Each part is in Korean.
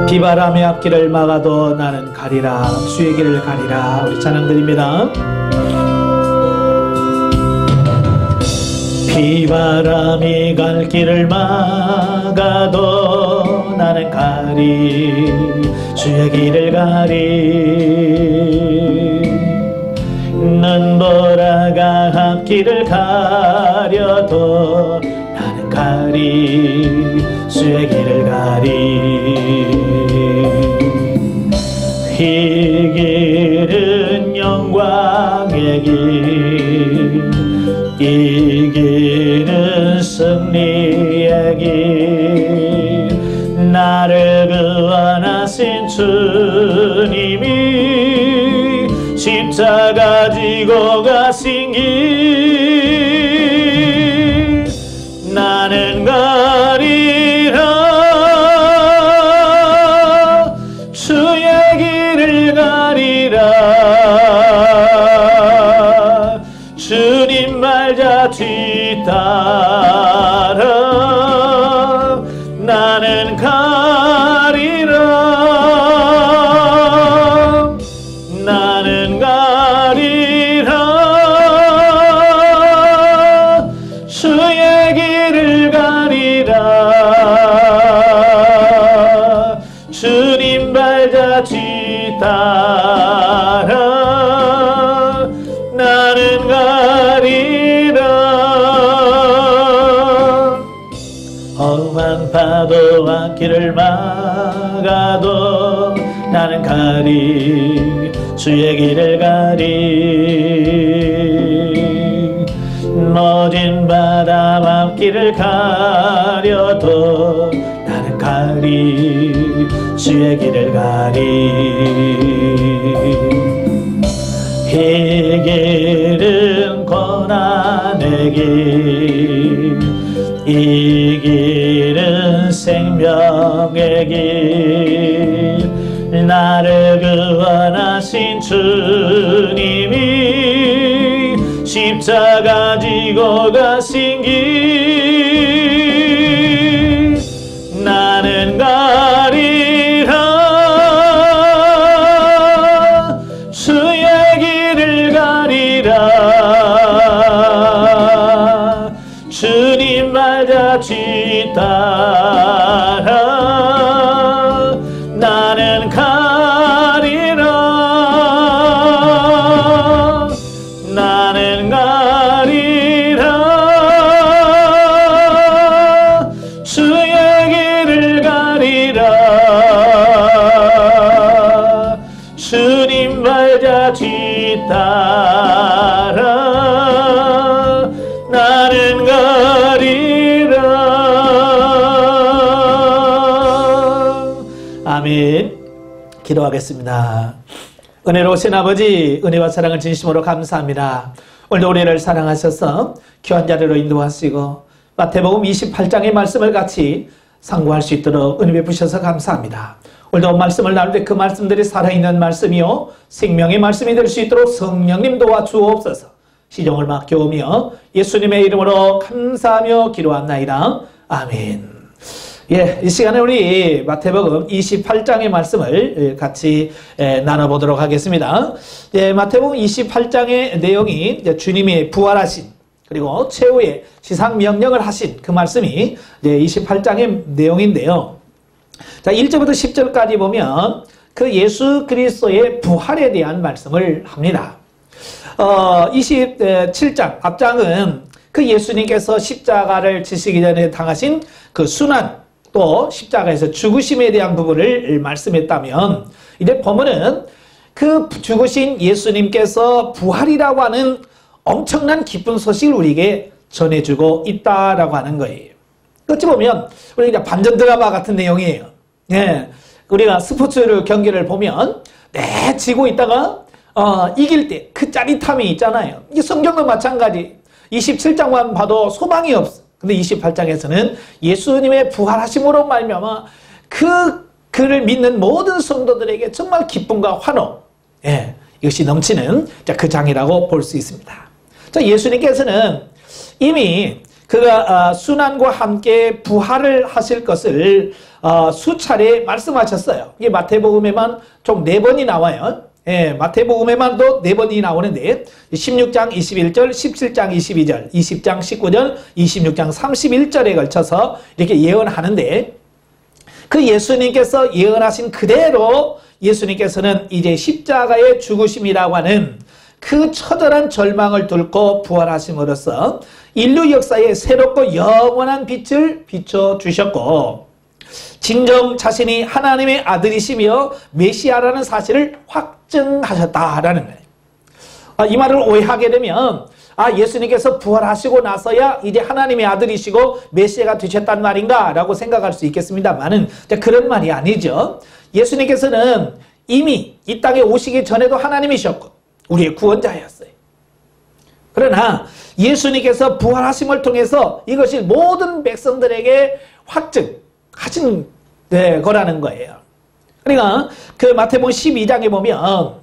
비바람의 앞길을 막아도 나는 가리라. 주의 길을 가리라. 우리 찬양 드립니다. 비바람이 갈 길을 막아도 나는 가리. 주의 길을 가리. 눈보라가 앞길을 가려도 나는 가리. 주의 길을 가리. 이 길은 영광의 길, 이 길은 승리의 길. 나를 구원하신 주님이 십자가 지고 가신 길. 나는 가리라. 주의 길을 가리라. 주님 말자 뒤따라. 나는 가리라. 나는 가리라. 주의 길을 가리라. 주님 발자 뒤따라. 나는 가리라. 험한 파도와 길을 막아도 나는 가리. 주의 길을 가리. 모진 바다 앞길을 가려도 나는 가리. 주의 길을 가리. 이 길은 고난의 길, 이 길은 생명의 길. 나를 구원하신 주님이 십자가 지고 가신 길. 나는 가리라. 주의 길을 가리라. 주님 발자 뒤따라. 나는 가리라. 나는 가리라. 주의 길을 가리라. 주님 발자 뒤따라. 나는 가리라. 아멘. 기도하겠습니다. 은혜로우신 아버지, 은혜와 사랑을 진심으로 감사합니다. 오늘도 우리를 사랑하셔서 귀한 자리로 인도하시고 마태복음 28장의 말씀을 같이 상고할 수 있도록 은혜 베푸셔서 감사합니다. 오늘도 말씀을 나눌 때 그 말씀들이 살아있는 말씀이요 생명의 말씀이 될 수 있도록 성령님 도와주옵소서. 시종을 맡겨오며 예수님의 이름으로 감사하며 기도합나이다. 아멘. 예, 이 시간에 우리 마태복음 28장의 말씀을 같이 나눠보도록 하겠습니다. 예, 마태복음 28장의 내용이 주님이 부활하신 그리고 최후의 지상명령을 하신 그 말씀이 28장의 내용인데요. 자, 1절부터 10절까지 보면 그 예수 그리스도의 부활에 대한 말씀을 합니다. 27장 앞장은 그 예수님께서 십자가를 지시기 전에 당하신 그 순환 또 십자가에서 죽으심에 대한 부분을 말씀했다면 이제 본문은 그 죽으신 예수님께서 부활이라고 하는 엄청난 기쁜 소식을 우리에게 전해주고 있다라고 하는 거예요. 어찌 보면 우리 그냥 반전 드라마 같은 내용이에요. 예, 우리가 스포츠 경기를 보면 지고 있다가 이길 때 그 짜릿함이 있잖아요. 이 성경도 마찬가지. 27장만 봐도 소망이 없어. 근데 28장에서는 예수님의 부활하심으로 말미암아 그를 믿는 모든 성도들에게 정말 기쁨과 환호, 예, 이것이 넘치는 그 장이라고 볼 수 있습니다. 자, 예수님께서는 이미 그가 순환과 함께 부활을 하실 것을 수차례 말씀하셨어요. 이게 마태복음에만 총 4번이 나와요. 예, 마태복음에만도 4번이 나오는데 16장 21절, 17장 22절, 20장 19절, 26장 31절에 걸쳐서 이렇게 예언하는데 그 예수님께서 예언하신 그대로 예수님께서는 이제 십자가의 죽으심이라고 하는 그 처절한 절망을 뚫고 부활하심으로써 인류 역사에 새롭고 영원한 빛을 비춰주셨고 진정 자신이 하나님의 아들이시며 메시아라는 사실을 확증하셨다라는 거예요. 이 말을 오해하게 되면 예수님께서 부활하시고 나서야 이제 하나님의 아들이시고 메시아가 되셨단 말인가 라고 생각할 수 있겠습니다만은 그런 말이 아니죠. 예수님께서는 이미 이 땅에 오시기 전에도 하나님이셨고 우리의 구원자였어요. 그러나 예수님께서 부활하심을 통해서 이것이 모든 백성들에게 확증하신 거라는 거예요. 그러니까 그 마태복음 12장에 보면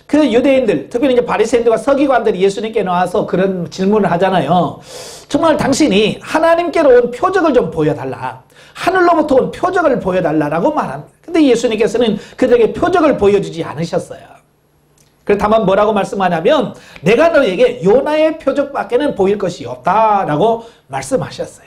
그 유대인들, 특별히 이제 바리새인들과 서기관들이 예수님께 나와서 그런 질문을 하잖아요. 정말 당신이 하나님께로 온 표적을 좀 보여달라. 하늘로부터 온 표적을 보여달라라고 말합니다. 근데 예수님께서는 그들에게 표적을 보여주지 않으셨어요. 그래서 다만 뭐라고 말씀하냐면 내가 너에게 요나의 표적밖에는 보일 것이 없다라고 말씀하셨어요.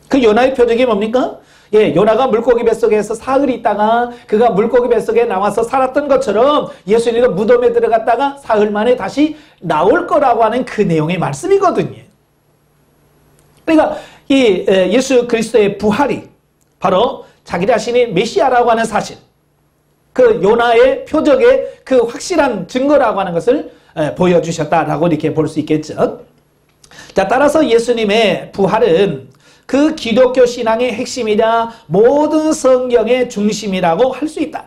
그 요나의 표적이 뭡니까? 예, 요나가 물고기 뱃속에서 사흘 있다가 그가 물고기 뱃속에 나와서 살았던 것처럼 예수님도 무덤에 들어갔다가 사흘 만에 다시 나올 거라고 하는 그 내용의 말씀이거든요. 그러니까 이 예수 그리스도의 부활이 바로 자기 자신이 메시아라고 하는 사실, 그 요나의 표적의 그 확실한 증거라고 하는 것을 보여주셨다라고 이렇게 볼 수 있겠죠. 자, 따라서 예수님의 부활은 그 기독교 신앙의 핵심이자 모든 성경의 중심이라고 할 수 있다.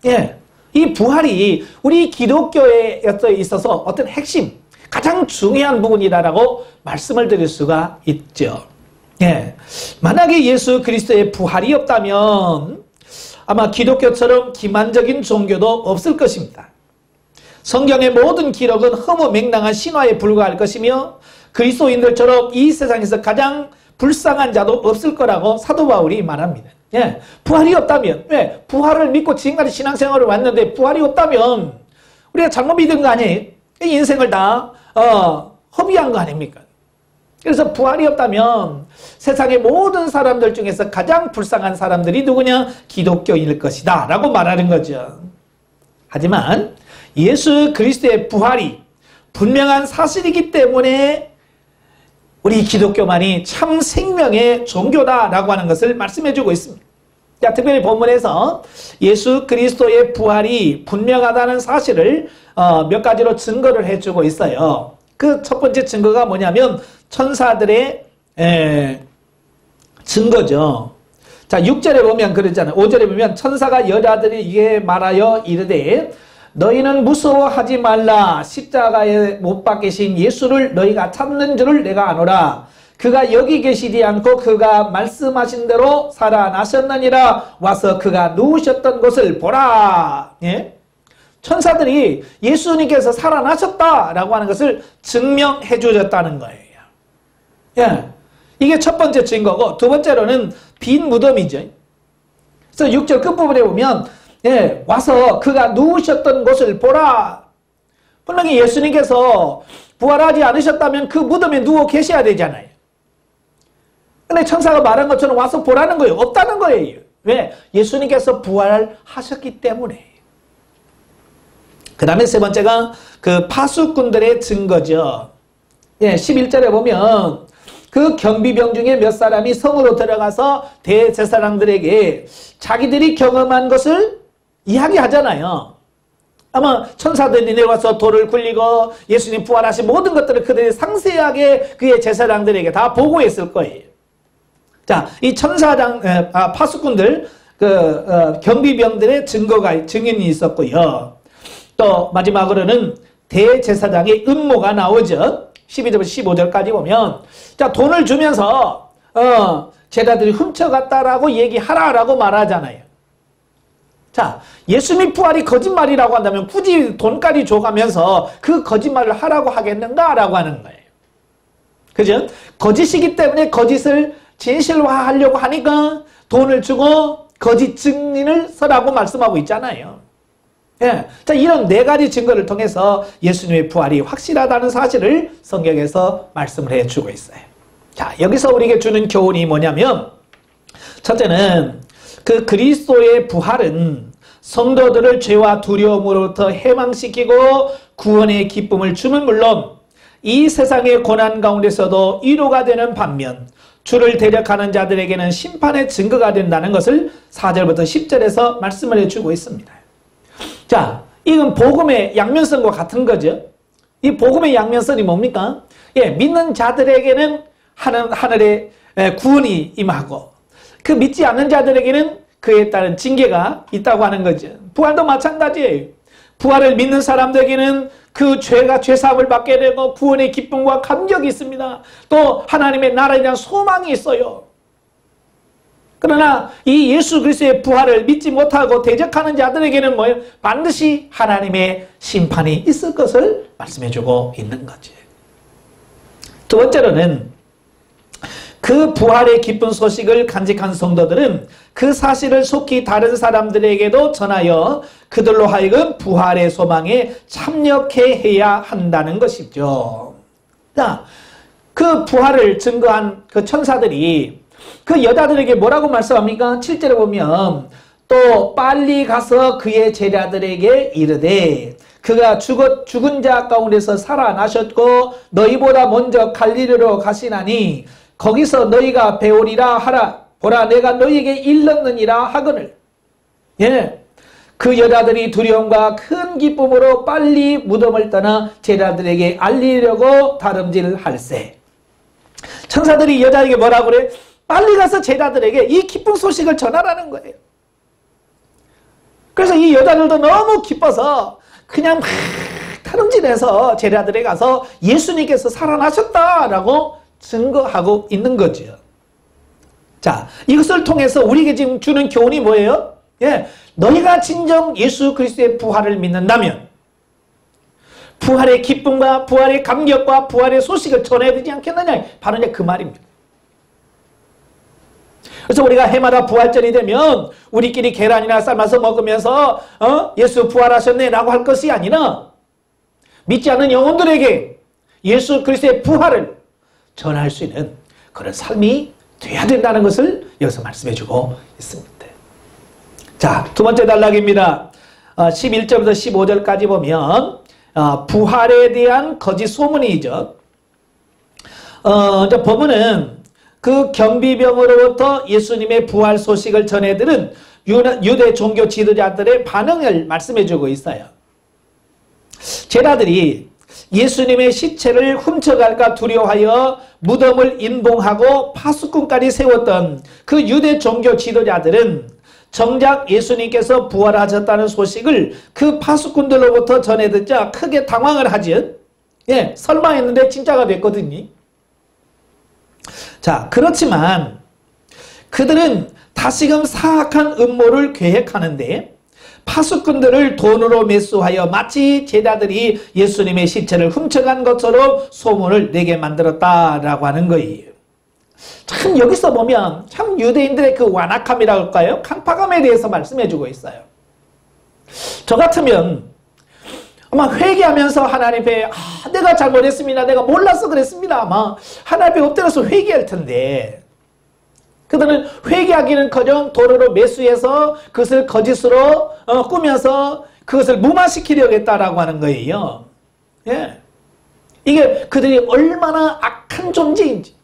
예, 이 부활이 우리 기독교에 있어서 어떤 핵심, 가장 중요한 부분이라고 말씀을 드릴 수가 있죠. 예, 만약에 예수 그리스도의 부활이 없다면 아마 기독교처럼 기만적인 종교도 없을 것입니다. 성경의 모든 기록은 허무맹랑한 신화에 불과할 것이며 그리스도인들처럼 이 세상에서 가장 불쌍한 자도 없을 거라고 사도 바울이 말합니다. 예, 부활이 없다면, 왜? 부활을 믿고 지금까지 신앙생활을 왔는데 부활이 없다면 우리가 잘못 믿은 거 아니에요? 인생을 다 허비한 거 아닙니까? 그래서 부활이 없다면 세상의 모든 사람들 중에서 가장 불쌍한 사람들이 누구냐? 기독교인일 것이다 라고 말하는 거죠. 하지만 예수 그리스도의 부활이 분명한 사실이기 때문에 우리 기독교만이 참 생명의 종교다라고 하는 것을 말씀해주고 있습니다. 자, 특별히 본문에서 예수 그리스도의 부활이 분명하다는 사실을 몇 가지로 증거를 해주고 있어요. 그 첫 번째 증거가 뭐냐면 천사들의 증거죠. 자, 6절에 보면 그러잖아요. 5절에 보면 천사가 여자들에게 말하여 이르되 너희는 무서워하지 말라. 십자가에 못 박히신 예수를 너희가 찾는 줄을 내가 아노라. 그가 여기 계시지 않고 그가 말씀하신 대로 살아나셨느니라. 와서 그가 누우셨던 곳을 보라. 예? 천사들이 예수님께서 살아나셨다라고 하는 것을 증명해 주셨다는 거예요. 예. 이게 첫 번째 증거고, 두 번째로는 빈 무덤이죠. 그래서 6절 끝부분에 보면 예, 와서 그가 누우셨던 곳을 보라. 분명히 예수님께서 부활하지 않으셨다면 그 무덤에 누워 계셔야 되잖아요. 근데 천사가 말한 것처럼 와서 보라는 거예요. 없다는 거예요. 왜? 예수님께서 부활하셨기 때문에. 그 다음에 세 번째가 그 파수꾼들의 증거죠. 예, 11절에 보면 그 경비병 중에 몇 사람이 성으로 들어가서 대제사장들에게 자기들이 경험한 것을 이야기하잖아요. 아마 천사들이 내려와서 돌을 굴리고 예수님 부활하신 모든 것들을 그들이 상세하게 그의 제사장들에게 다 보고했을 거예요. 자, 이 파수꾼들, 경비병들의 증인이 있었고요. 또 마지막으로는 대제사장의 음모가 나오죠. 12절부터 15절까지 보면, 자, 돈을 주면서 제자들이 훔쳐갔다라고 얘기하라라고 말하잖아요. 자, 예수님 부활이 거짓말이라고 한다면 굳이 돈까지 줘가면서 그 거짓말을 하라고 하겠는가라고 하는 거예요. 그죠? 거짓이기 때문에 거짓을 진실화하려고 하니까 돈을 주고 거짓 증인을 서라고 말씀하고 있잖아요. 예. 자, 이런 네 가지 증거를 통해서 예수님의 부활이 확실하다는 사실을 성경에서 말씀을 해주고 있어요. 자, 여기서 우리에게 주는 교훈이 뭐냐면, 첫째는 그 그리스도의 부활은 성도들을 죄와 두려움으로부터 해방시키고 구원의 기쁨을 주는 물론 이 세상의 고난 가운데서도 위로가 되는 반면 주를 대적하는 자들에게는 심판의 증거가 된다는 것을 4절부터 10절에서 말씀을 해주고 있습니다. 자, 이건 복음의 양면성과 같은 거죠. 이 복음의 양면성이 뭡니까? 예, 믿는 자들에게는 하늘의 구원이 임하고 그 믿지 않는 자들에게는 그에 따른 징계가 있다고 하는 거죠. 부활도 마찬가지예요. 부활을 믿는 사람들에게는 그 죄가 죄사함을 받게 되고 구원의 기쁨과 감격이 있습니다. 또 하나님의 나라에 대한 소망이 있어요. 그러나 이 예수 그리스도의 부활을 믿지 못하고 대적하는 자들에게는 뭐예요? 반드시 하나님의 심판이 있을 것을 말씀해주고 있는 거지. 두 번째로는 그 부활의 기쁜 소식을 간직한 성도들은 그 사실을 속히 다른 사람들에게도 전하여 그들로 하여금 부활의 소망에 참여케 해야 한다는 것이죠. 자, 그 부활을 증거한 그 천사들이 그 여자들에게 뭐라고 말씀합니까? 7절에 보면 또 빨리 가서 그의 제자들에게 이르되 그가 죽은 자 가운데서 살아나셨고 너희보다 먼저 갈릴리로 가시나니 거기서 너희가 배우리라 하라. 보라 내가 너희에게 일렀느니라 하거늘. 예, 그 여자들이 두려움과 큰 기쁨으로 빨리 무덤을 떠나 제자들에게 알리려고 다름질할세. 천사들이 여자에게 뭐라고 그래? 빨리 가서 제자들에게 이 기쁜 소식을 전하라는 거예요. 그래서 이 여자들도 너무 기뻐서 그냥 막 다름질해서 제자들에게 가서 예수님께서 살아나셨다라고 증거하고 있는 거죠. 자, 이것을 통해서 우리에게 지금 주는 교훈이 뭐예요? 예, 너희가 진정 예수 그리스도의 부활을 믿는다면 부활의 기쁨과 부활의 감격과 부활의 소식을 전해야 되지 않겠느냐? 바로 이제 그 말입니다. 그래서 우리가 해마다 부활절이 되면 우리끼리 계란이나 삶아서 먹으면서 예수 부활하셨네 라고 할 것이 아니라 믿지 않는 영혼들에게 예수 그리스도의 부활을 전할 수 있는 그런 삶이 돼야 된다는 것을 여기서 말씀해주고 있습니다. 자, 두 번째 단락입니다. 11절부터 15절까지 보면 부활에 대한 거짓 소문이죠. 법문은 그 경비병으로부터 예수님의 부활 소식을 전해들은 유대 종교 지도자들의 반응을 말씀해주고 있어요. 제자들이 예수님의 시체를 훔쳐갈까 두려워하여 무덤을 인봉하고 파수꾼까지 세웠던 그 유대 종교 지도자들은 정작 예수님께서 부활하셨다는 소식을 그 파수꾼들로부터 전해 듣자 크게 당황을 하지. 예, 설마 했는데 진짜가 됐거든요. 자, 그렇지만 그들은 다시금 사악한 음모를 계획하는데 파수꾼들을 돈으로 매수하여 마치 제자들이 예수님의 시체를 훔쳐간 것처럼 소문을 내게 만들었다라고 하는 거예요. 참 여기서 보면 참 유대인들의 그 완악함이라고 할까요? 강팍함에 대해서 말씀해주고 있어요. 저 같으면 아마 회개하면서 하나님 앞에 내가 잘못했습니다. 내가 몰라서 그랬습니다. 아마 하나님 앞에 엎드려서 회개할 텐데 그들은 회개하기는커녕 도로로 매수해서 그것을 거짓으로 꾸며서 그것을 무마시키려고 했다라고 하는 거예요. 예. 이게 그들이 얼마나 악한 존재인지.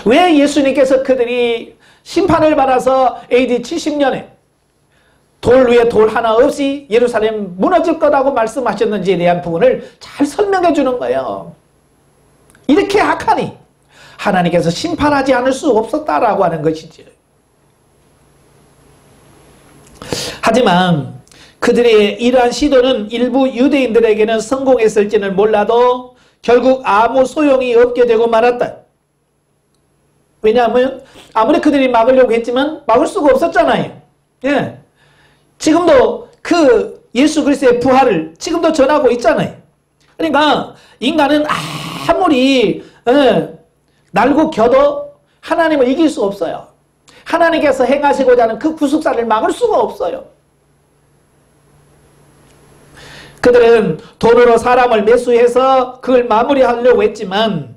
왜 예수님께서 그들이 심판을 받아서 AD 70년에 돌 위에 돌 하나 없이 예루살렘 무너질 거라고 말씀하셨는지에 대한 부분을 잘 설명해 주는 거예요. 이렇게 악하니 하나님께서 심판하지 않을 수 없었다라고 하는 것이죠. 하지만 그들의 이러한 시도는 일부 유대인들에게는 성공했을지는 몰라도 결국 아무 소용이 없게 되고 말았다. 왜냐하면 아무리 그들이 막으려고 했지만 막을 수가 없었잖아요. 예. 지금도 그 예수 그리스도의 부활을 지금도 전하고 있잖아요. 그러니까 인간은 아무리 날고 겨도 하나님을 이길 수 없어요. 하나님께서 행하시고자 하는 그 구속사를 막을 수가 없어요. 그들은 돈으로 사람을 매수해서 그걸 마무리하려고 했지만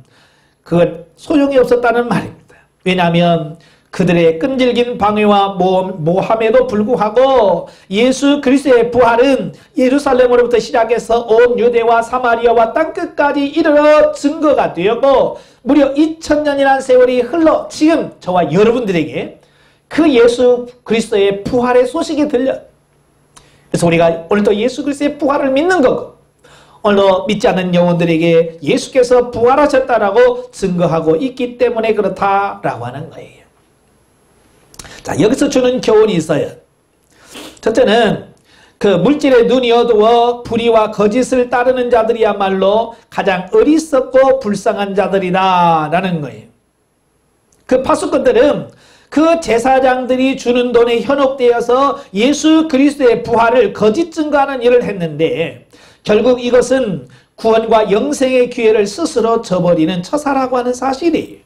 그건 소용이 없었다는 말입니다. 왜냐하면 그들의 끈질긴 방해와 모함에도 불구하고 예수 그리스도의 부활은 예루살렘으로부터 시작해서 온 유대와 사마리아와 땅끝까지 이르러 증거가 되었고 무려 2000년이라는 세월이 흘러 지금 저와 여러분들에게 그 예수 그리스도의 부활의 소식이 들려요. 그래서 우리가 오늘도 예수 그리스도의 부활을 믿는 거고 오늘도 믿지 않는 영혼들에게 예수께서 부활하셨다라고 증거하고 있기 때문에 그렇다라고 하는 거예요. 자, 여기서 주는 교훈이 있어요. 첫째는 그 물질의 눈이 어두워 불의와 거짓을 따르는 자들이야말로 가장 어리석고 불쌍한 자들이다라는 거예요. 그 파수꾼들은 그 제사장들이 주는 돈에 현혹되어서 예수 그리스도의 부활을 거짓 증거하는 일을 했는데 결국 이것은 구원과 영생의 기회를 스스로 저버리는 처사라고 하는 사실이에요.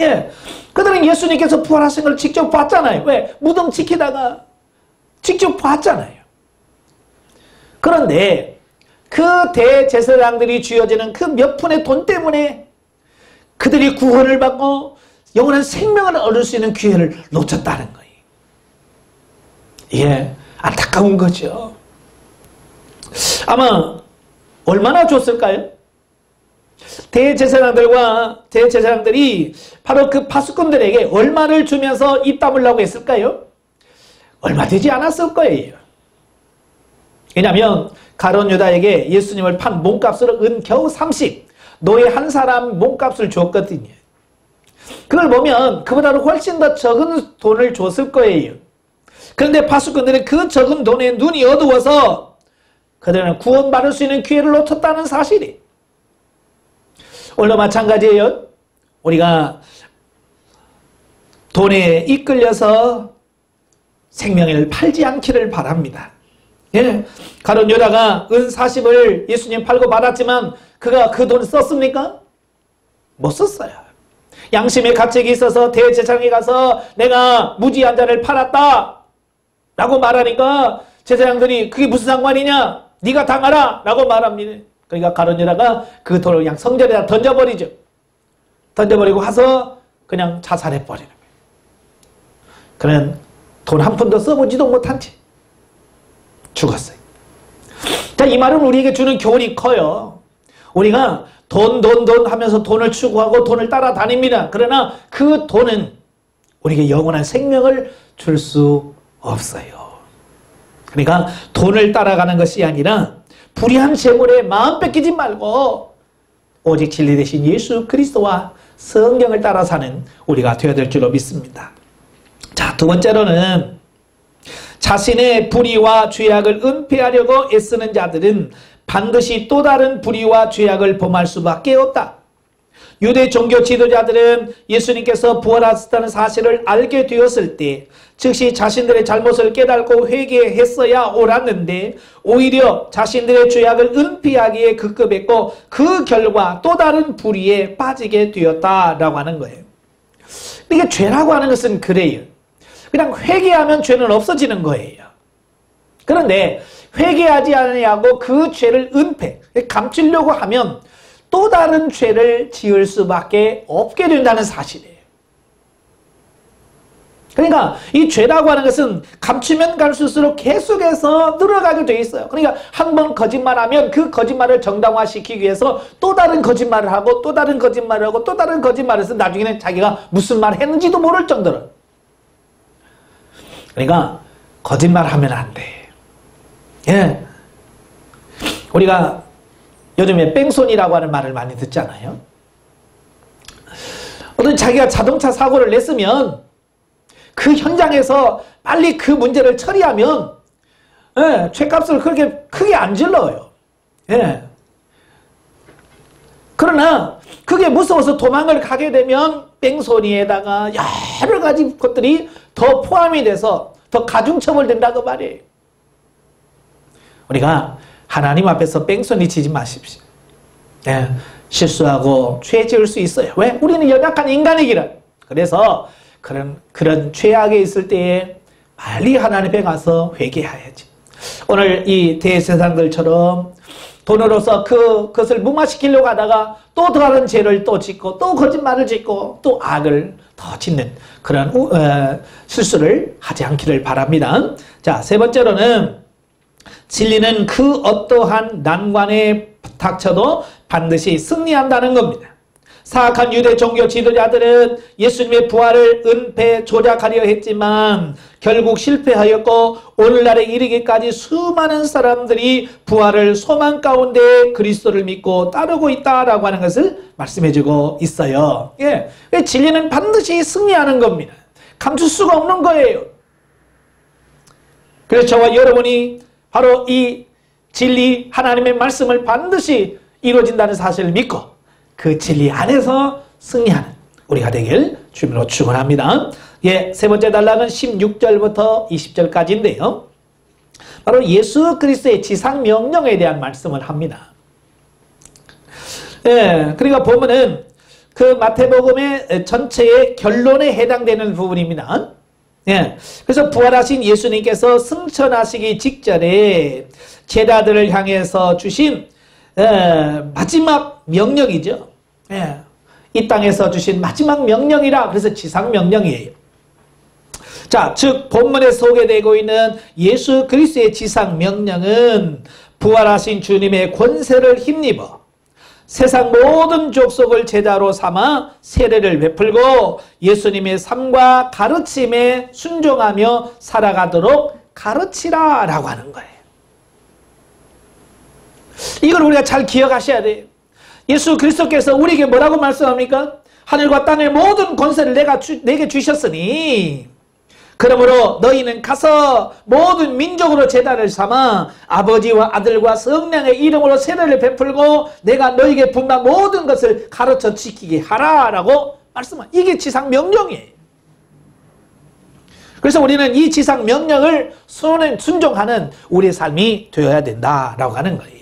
예, 그들은 예수님께서 부활하신 걸 직접 봤잖아요. 왜? 무덤 지키다가 직접 봤잖아요. 그런데 그 대제사장들이 쥐어지는 그 몇 푼의 돈 때문에 그들이 구원을 받고 영원한 생명을 얻을 수 있는 기회를 놓쳤다는 거예요. 예, 안타까운 거죠. 아마 얼마나 줬을까요? 대제사장들이 바로 그 파수꾼들에게 얼마를 주면서 입 다물라고 했을까요? 얼마 되지 않았을 거예요. 왜냐하면 가룟 유다에게 예수님을 판 몸값으로 은 겨우 30, 노예 한 사람 몸값을 줬거든요. 그걸 보면 그보다는 훨씬 더 적은 돈을 줬을 거예요. 그런데 파수꾼들은 그 적은 돈에 눈이 어두워서 그들은 구원받을 수 있는 기회를 놓쳤다는 사실이. 오늘도 마찬가지예요. 우리가 돈에 이끌려서 생명을 팔지 않기를 바랍니다. 예, 가룟 유다가 은 40을 예수님 팔고 받았지만 그가 그 돈을 썼습니까? 못 썼어요. 양심의 가책이 있어서 대제사장에 가서 내가 무지한 자를 팔았다 라고 말하니까 제사장들이 그게 무슨 상관이냐? 네가 당하라 라고 말합니다. 그러니까 가룟 유다가 그 돈을 그냥 성전에다 던져버리죠. 던져버리고 가서 그냥 자살해버리는 거예요. 그는 돈 한 푼도 써보지도 못한 채 죽었어요. 자, 이 말은 우리에게 주는 교훈이 커요. 우리가 돈 하면서 돈을 추구하고 돈을 따라다닙니다. 그러나 그 돈은 우리에게 영원한 생명을 줄 수 없어요. 그러니까 돈을 따라가는 것이 아니라 불의한 재물에 마음 뺏기지 말고 오직 진리 되신 예수 그리스도와 성경을 따라 사는 우리가 되어야 될 줄로 믿습니다. 자, 두 번째로는 자신의 불의와 죄악을 은폐하려고 애쓰는 자들은 반드시 또 다른 불의와 죄악을 범할 수밖에 없다. 유대 종교 지도자들은 예수님께서 부활하셨다는 사실을 알게 되었을 때 즉시 자신들의 잘못을 깨닫고 회개했어야 옳았는데 오히려 자신들의 죄악을 은폐하기에 급급했고 그 결과 또 다른 불의에 빠지게 되었다라고 하는 거예요. 이게 죄라고 하는 것은 그래요. 그냥 회개하면 죄는 없어지는 거예요. 그런데 회개하지 않으려고 그 죄를 은폐, 감추려고 하면 또 다른 죄를 지을 수밖에 없게 된다는 사실이에요. 그러니까 이 죄라고 하는 것은 감추면 갈수록 계속해서 늘어가게 돼 있어요. 그러니까 한 번 거짓말하면 그 거짓말을 정당화시키기 위해서 또 다른 거짓말을 하고 또 다른 거짓말을 하고 또 다른 거짓말을 해서 나중에는 자기가 무슨 말을 했는지도 모를 정도로. 그러니까 거짓말하면 안 돼. 예. 우리가 요즘에 뺑소니라고 하는 말을 많이 듣잖아요. 어떤 자기가 자동차 사고를 냈으면 그 현장에서 빨리 그 문제를 처리하면 예, 죄값을 그렇게 크게 안 질러요. 예. 그러나 그게 무서워서 도망을 가게 되면 뺑소니에다가 여러 가지 것들이 더 포함이 돼서 더 가중처벌된다고 말이에요. 우리가 하나님 앞에서 뺑소니 치지 마십시오. 예. 실수하고 죄 지을 수 있어요. 왜? 우리는 연약한 인간이기라. 그래서 그런 죄악에 있을 때에 빨리 하나님 앞에 가서 회개해야지. 오늘 이 대세상들처럼 돈으로서 그것을 무마시키려고 하다가 또 다른 죄를 또 짓고 또 거짓말을 짓고 또 악을 더 짓는 그런 실수를 하지 않기를 바랍니다. 자, 세 번째로는 진리는 그 어떠한 난관에 닥쳐도 반드시 승리한다는 겁니다. 사악한 유대 종교 지도자들은 예수님의 부활을 은폐 조작하려 했지만 결국 실패하였고 오늘날에 이르기까지 수많은 사람들이 부활을 소망 가운데 그리스도를 믿고 따르고 있다라고 하는 것을 말씀해주고 있어요. 예, 진리는 반드시 승리하는 겁니다. 감출 수가 없는 거예요. 그래서 저와 여러분이 바로 이 진리 하나님의 말씀을 반드시 이루어진다는 사실을 믿고 그 진리 안에서 승리하는 우리가 되길 주님으로 축원합니다. 예, 세 번째 단락은 16절부터 20절까지인데요. 바로 예수 그리스도의 지상 명령에 대한 말씀을 합니다. 예, 그러니까 보면은 그 마태복음의 전체의 결론에 해당되는 부분입니다. 예, 그래서 부활하신 예수님께서 승천하시기 직전에 제자들을 향해서 주신 마지막 명령이죠. 예, 이 땅에서 주신 마지막 명령이라 그래서 지상 명령이에요. 자, 즉 본문에 소개되고 있는 예수 그리스도의 지상 명령은 부활하신 주님의 권세를 힘입어 세상 모든 족속을 제자로 삼아 세례를 베풀고 예수님의 삶과 가르침에 순종하며 살아가도록 가르치라 라고 하는 거예요. 이걸 우리가 잘 기억하셔야 돼요. 예수 그리스도께서 우리에게 뭐라고 말씀합니까? 하늘과 땅의 모든 권세를 내게 주셨으니 그러므로 너희는 가서 모든 민족으로 제자를 삼아 아버지와 아들과 성령의 이름으로 세례를 베풀고 내가 너희에게 분한 모든 것을 가르쳐 지키게 하라라고 말씀합니다. 이게 지상 명령이에요. 그래서 우리는 이 지상 명령을 순종하는 우리의 삶이 되어야 된다라고 하는 거예요.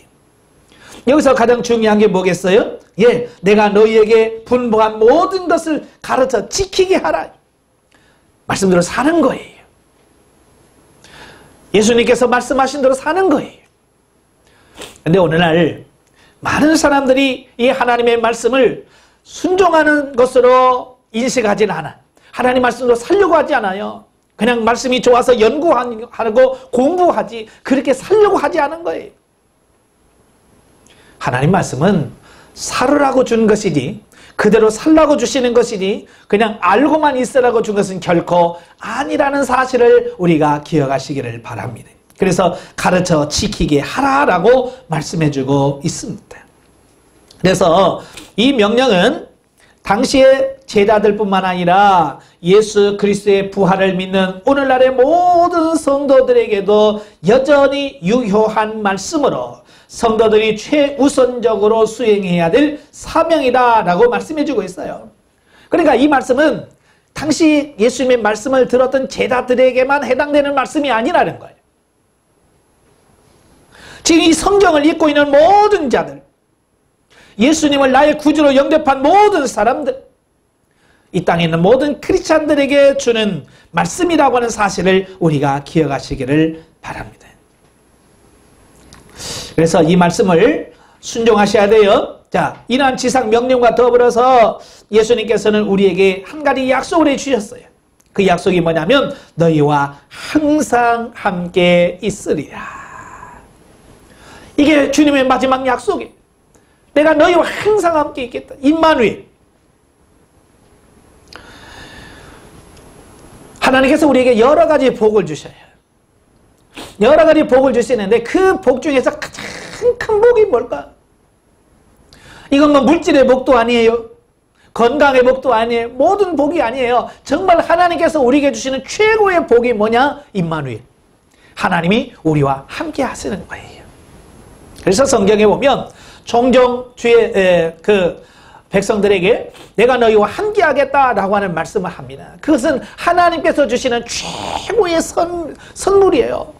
여기서 가장 중요한 게 뭐겠어요? 예, 내가 너희에게 분부한 모든 것을 가르쳐 지키게 하라. 말씀대로 사는 거예요. 예수님께서 말씀하신 대로 사는 거예요. 근데 오늘날 많은 사람들이 이 하나님의 말씀을 순종하는 것으로 인식하지는 않아. 하나님 말씀으로 살려고 하지 않아요. 그냥 말씀이 좋아서 연구하고 공부하지 그렇게 살려고 하지 않은 거예요. 하나님 말씀은 살으라고 준 것이지 그대로 살라고 주시는 것이지 그냥 알고만 있으라고 준 것은 결코 아니라는 사실을 우리가 기억하시기를 바랍니다. 그래서 가르쳐 지키게 하라라고 말씀해주고 있습니다. 그래서 이 명령은 당시의 제자들뿐만 아니라 예수 그리스도의 부활을 믿는 오늘날의 모든 성도들에게도 여전히 유효한 말씀으로 성도들이 최우선적으로 수행해야 될 사명이다라고 말씀해주고 있어요. 그러니까 이 말씀은 당시 예수님의 말씀을 들었던 제자들에게만 해당되는 말씀이 아니라는 거예요. 지금 이 성경을 읽고 있는 모든 자들, 예수님을 나의 구주로 영접한 모든 사람들, 이 땅에 있는 모든 크리스찬들에게 주는 말씀이라고 하는 사실을 우리가 기억하시기를 바랍니다. 그래서 이 말씀을 순종하셔야 돼요. 자, 이러한 지상 명령과 더불어서 예수님께서는 우리에게 한 가지 약속을 해주셨어요. 그 약속이 뭐냐면 너희와 항상 함께 있으리라. 이게 주님의 마지막 약속이에요. 내가 너희와 항상 함께 있겠다. 임마누엘. 하나님께서 우리에게 여러 가지 복을 주셔요. 여러 가지 복을 주시는데 그 복 중에서 가장 큰 복이 뭘까? 이건 뭐 물질의 복도 아니에요. 건강의 복도 아니에요. 모든 복이 아니에요. 정말 하나님께서 우리에게 주시는 최고의 복이 뭐냐? 임마누엘. 하나님이 우리와 함께 하시는 거예요. 그래서 성경에 보면 종종 주의 백성들에게 내가 너희와 함께 하겠다라고 하는 말씀을 합니다. 그것은 하나님께서 주시는 최고의 선물이에요.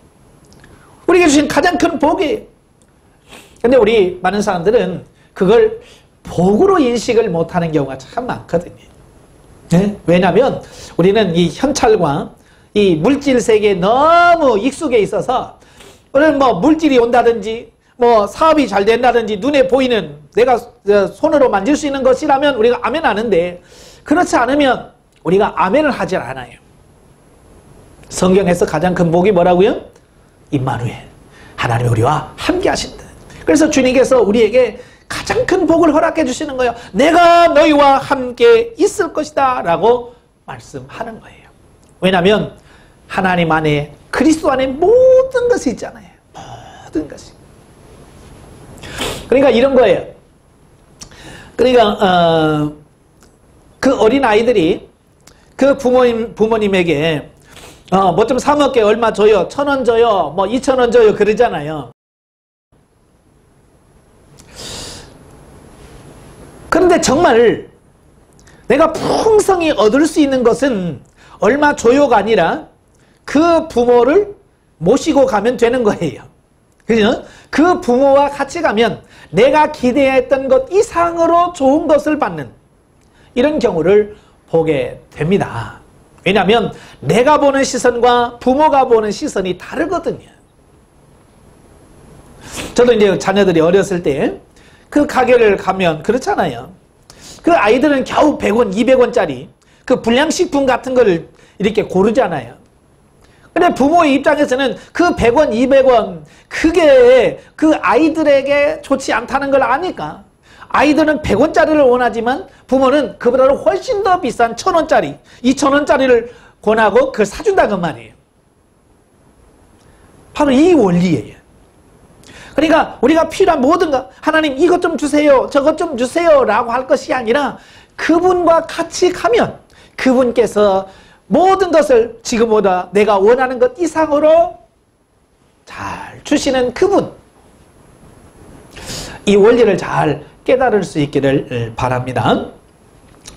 우리에게 주신 가장 큰 복이에요. 근데 우리 많은 사람들은 그걸 복으로 인식을 못하는 경우가 참 많거든요. 네? 왜냐하면 우리는 이 현찰과 이 물질 세계에 너무 익숙해 있어서 오늘 뭐 물질이 온다든지 뭐 사업이 잘 된다든지 눈에 보이는 내가 손으로 만질 수 있는 것이라면 우리가 아멘 하는데, 그렇지 않으면 우리가 아멘을 하질 않아요. 성경에서 가장 큰 복이 뭐라고요? 임마누엘, 하나님 우리와 함께 하신다. 그래서 주님께서 우리에게 가장 큰 복을 허락해 주시는 거예요. 내가 너희와 함께 있을 것이다 라고 말씀하는 거예요. 왜냐하면 하나님 안에, 그리스도 안에 모든 것이 있잖아요. 모든 것이. 그러니까 이런 거예요. 그러니까 그 어린 아이들이 그 부모님에게 뭐 좀 사 먹게 얼마 줘요, 1,000원 줘요, 뭐 2,000원 줘요 그러잖아요. 그런데 정말 내가 풍성히 얻을 수 있는 것은 얼마 줘요가 아니라 그 부모를 모시고 가면 되는 거예요. 그죠? 그 부모와 같이 가면 내가 기대했던 것 이상으로 좋은 것을 받는 이런 경우를 보게 됩니다. 왜냐하면 내가 보는 시선과 부모가 보는 시선이 다르거든요. 저도 이제 자녀들이 어렸을 때 그 가게를 가면 그렇잖아요. 그 아이들은 겨우 100원, 200원짜리 그 불량식품 같은 거를 이렇게 고르잖아요. 근데 부모의 입장에서는 그 100원, 200원 그게 그 아이들에게 좋지 않다는 걸 아니까 아이들은 100원짜리를 원하지만 부모는 그보다 훨씬 더 비싼 1,000원짜리, 2,000원짜리를 권하고 그걸 사준다 그 말이에요. 바로 이 원리예요. 그러니까 우리가 필요한 모든 것, 하나님 이것 좀 주세요, 저것 좀 주세요 라고 할 것이 아니라 그분과 같이 가면 그분께서 모든 것을 지금보다 내가 원하는 것 이상으로 잘 주시는 그분, 이 원리를 잘 깨달을 수 있기를 바랍니다.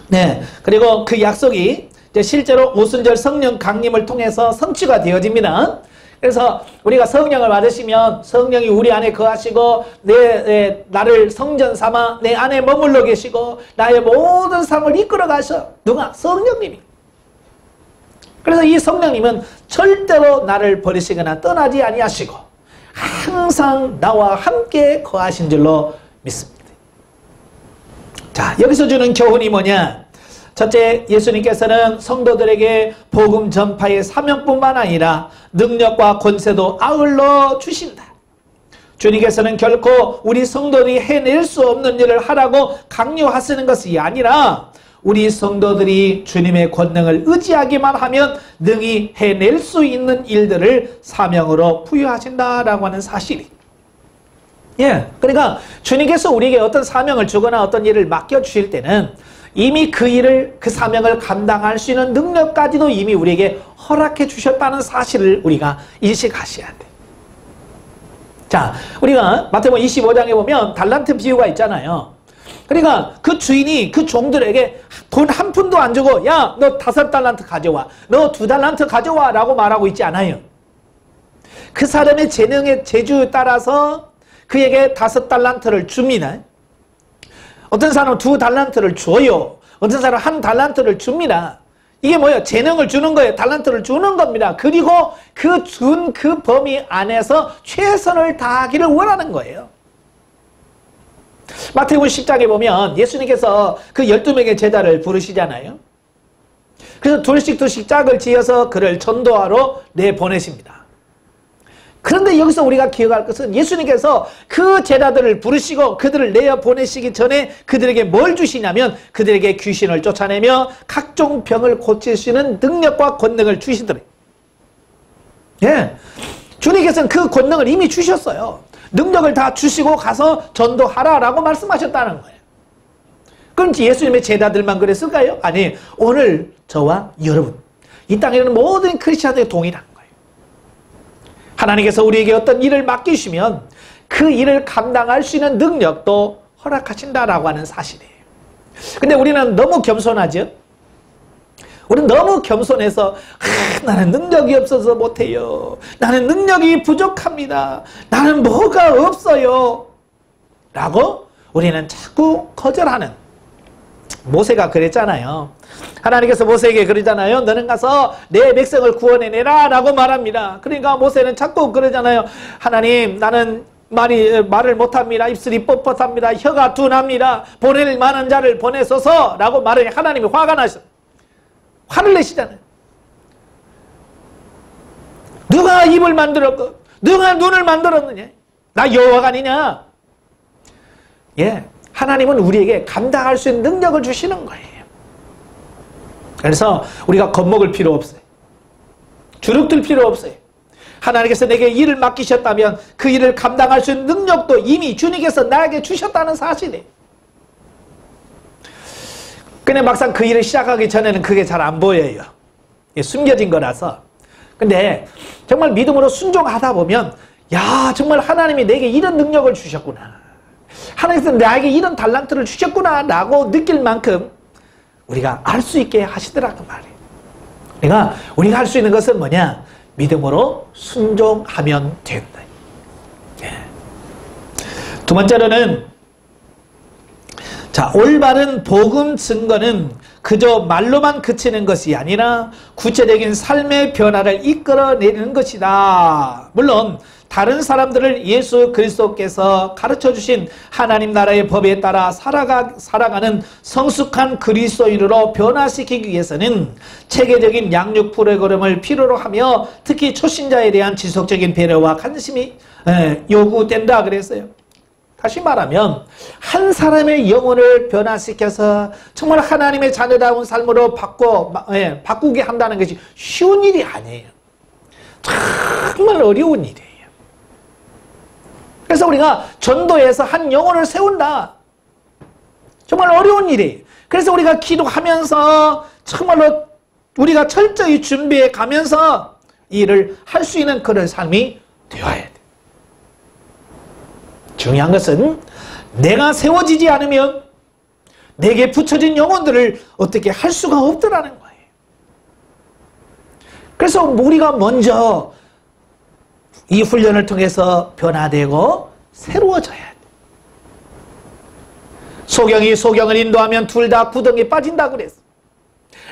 네, 그리고 그 약속이 이제 실제로 오순절 성령 강림을 통해서 성취가 되어집니다. 그래서 우리가 성령을 받으시면 성령이 우리 안에 거하시고 나를 성전 삼아 내 안에 머물러 계시고 나의 모든 삶을 이끌어 가셔. 누가? 성령님이. 그래서 이 성령님은 절대로 나를 버리시거나 떠나지 아니하시고 항상 나와 함께 거하신 줄로 믿습니다. 자, 여기서 주는 교훈이 뭐냐? 첫째, 예수님께서는 성도들에게 복음 전파의 사명뿐만 아니라 능력과 권세도 아울러 주신다. 주님께서는 결코 우리 성도들이 해낼 수 없는 일을 하라고 강요하시는 것이 아니라 우리 성도들이 주님의 권능을 의지하기만 하면 능히 해낼 수 있는 일들을 사명으로 부여하신다라고 하는 사실이. 예, 그러니까 주님께서 우리에게 어떤 사명을 주거나 어떤 일을 맡겨주실 때는 이미 그 일을, 그 사명을 감당할 수 있는 능력까지도 이미 우리에게 허락해 주셨다는 사실을 우리가 인식하셔야 돼. 자, 우리가 마태복음 25장에 보면 달란트 비유가 있잖아요. 그러니까 그 주인이 그 종들에게 돈 한 푼도 안 주고 야, 너 5달란트 가져와, 너 2달란트 가져와 라고 말하고 있지 않아요. 그 사람의 재능의 재주에 따라서 그에게 5달란트를 줍니다. 어떤 사람은 2달란트를 줘요. 어떤 사람은 1달란트를 줍니다. 이게 뭐예요? 재능을 주는 거예요. 달란트를 주는 겁니다. 그리고 그 준 그 범위 안에서 최선을 다하기를 원하는 거예요. 마태복음 10장에 보면 예수님께서 그 12명의 제자를 부르시잖아요. 그래서 둘씩 짝을 지어서 그를 전도하러 내보내십니다. 그런데 여기서 우리가 기억할 것은 예수님께서 그 제자들을 부르시고 그들을 내보내시기 전에 그들에게 뭘 주시냐면 그들에게 귀신을 쫓아내며 각종 병을 고칠 수 있는 능력과 권능을 주시더래요. 예, 주님께서는 그 권능을 이미 주셨어요. 능력을 다 주시고 가서 전도하라라고 말씀하셨다는 거예요. 그럼 예수님의 제자들만 그랬을까요? 아니, 오늘 저와 여러분, 이 땅에 있는 모든 크리스찬들이 동일한 거예요. 하나님께서 우리에게 어떤 일을 맡기시면 그 일을 감당할 수 있는 능력도 허락하신다라고 하는 사실이에요. 근데 우리는 너무 겸손하죠? 우리는 너무 겸손해서 나는 능력이 없어서 못해요. 나는 능력이 부족합니다. 나는 뭐가 없어요. 라고 우리는 자꾸 거절하는, 모세가 그랬잖아요. 하나님께서 모세에게 그러잖아요. 너는 가서 내 백성을 구원해내라 라고 말합니다. 그러니까 모세는 자꾸 그러잖아요. 하나님, 나는 말을 못합니다. 입술이 뻣뻣합니다. 혀가 둔합니다. 보낼 만한 자를 보내소서 라고 말하니 하나님이 화가 나셔. 화를 내시잖아요. 누가 입을 만들었고 누가 눈을 만들었느냐? 나 여호와가 아니냐? 예, 하나님은 우리에게 감당할 수 있는 능력을 주시는 거예요. 그래서 우리가 겁먹을 필요 없어요. 주눅들 필요 없어요. 하나님께서 내게 일을 맡기셨다면 그 일을 감당할 수 있는 능력도 이미 주님께서 나에게 주셨다는 사실이에요. 근데 막상 그 일을 시작하기 전에는 그게 잘 안 보여요. 숨겨진 거라서. 근데 정말 믿음으로 순종하다 보면, 야, 정말 하나님이 내게 이런 능력을 주셨구나, 하나님께서 나에게 이런 달란트를 주셨구나 라고 느낄 만큼 우리가 알 수 있게 하시더라고 말이에요. 그러니까 우리가 할 수 있는 것은 뭐냐? 믿음으로 순종하면 된다. 예. 두 번째로는, 자, 올바른 복음 증거는 그저 말로만 그치는 것이 아니라 구체적인 삶의 변화를 이끌어내는 것이다. 물론 다른 사람들을 예수 그리스도께서 가르쳐주신 하나님 나라의 법에 따라 살아가는 성숙한 그리스도인으로 변화시키기 위해서는 체계적인 양육 프로그램을 필요로 하며 특히 초신자에 대한 지속적인 배려와 관심이 요구된다 그랬어요. 다시 말하면 한 사람의 영혼을 변화시켜서 정말 하나님의 자녀다운 삶으로 바꾸게 한다는 것이 쉬운 일이 아니에요. 정말 어려운 일이에요. 그래서 우리가 전도해서 한 영혼을 세운다, 정말 어려운 일이에요. 그래서 우리가 기도하면서 정말로 우리가 철저히 준비해 가면서 이 일을 할 수 있는 그런 삶이 되어야 돼. 중요한 것은 내가 세워지지 않으면 내게 붙여진 영혼들을 어떻게 할 수가 없더라는 거예요. 그래서 우리가 먼저 이 훈련을 통해서 변화되고 새로워져야 돼. 소경이 소경을 인도하면 둘 다 구덩이에 빠진다고 그랬어.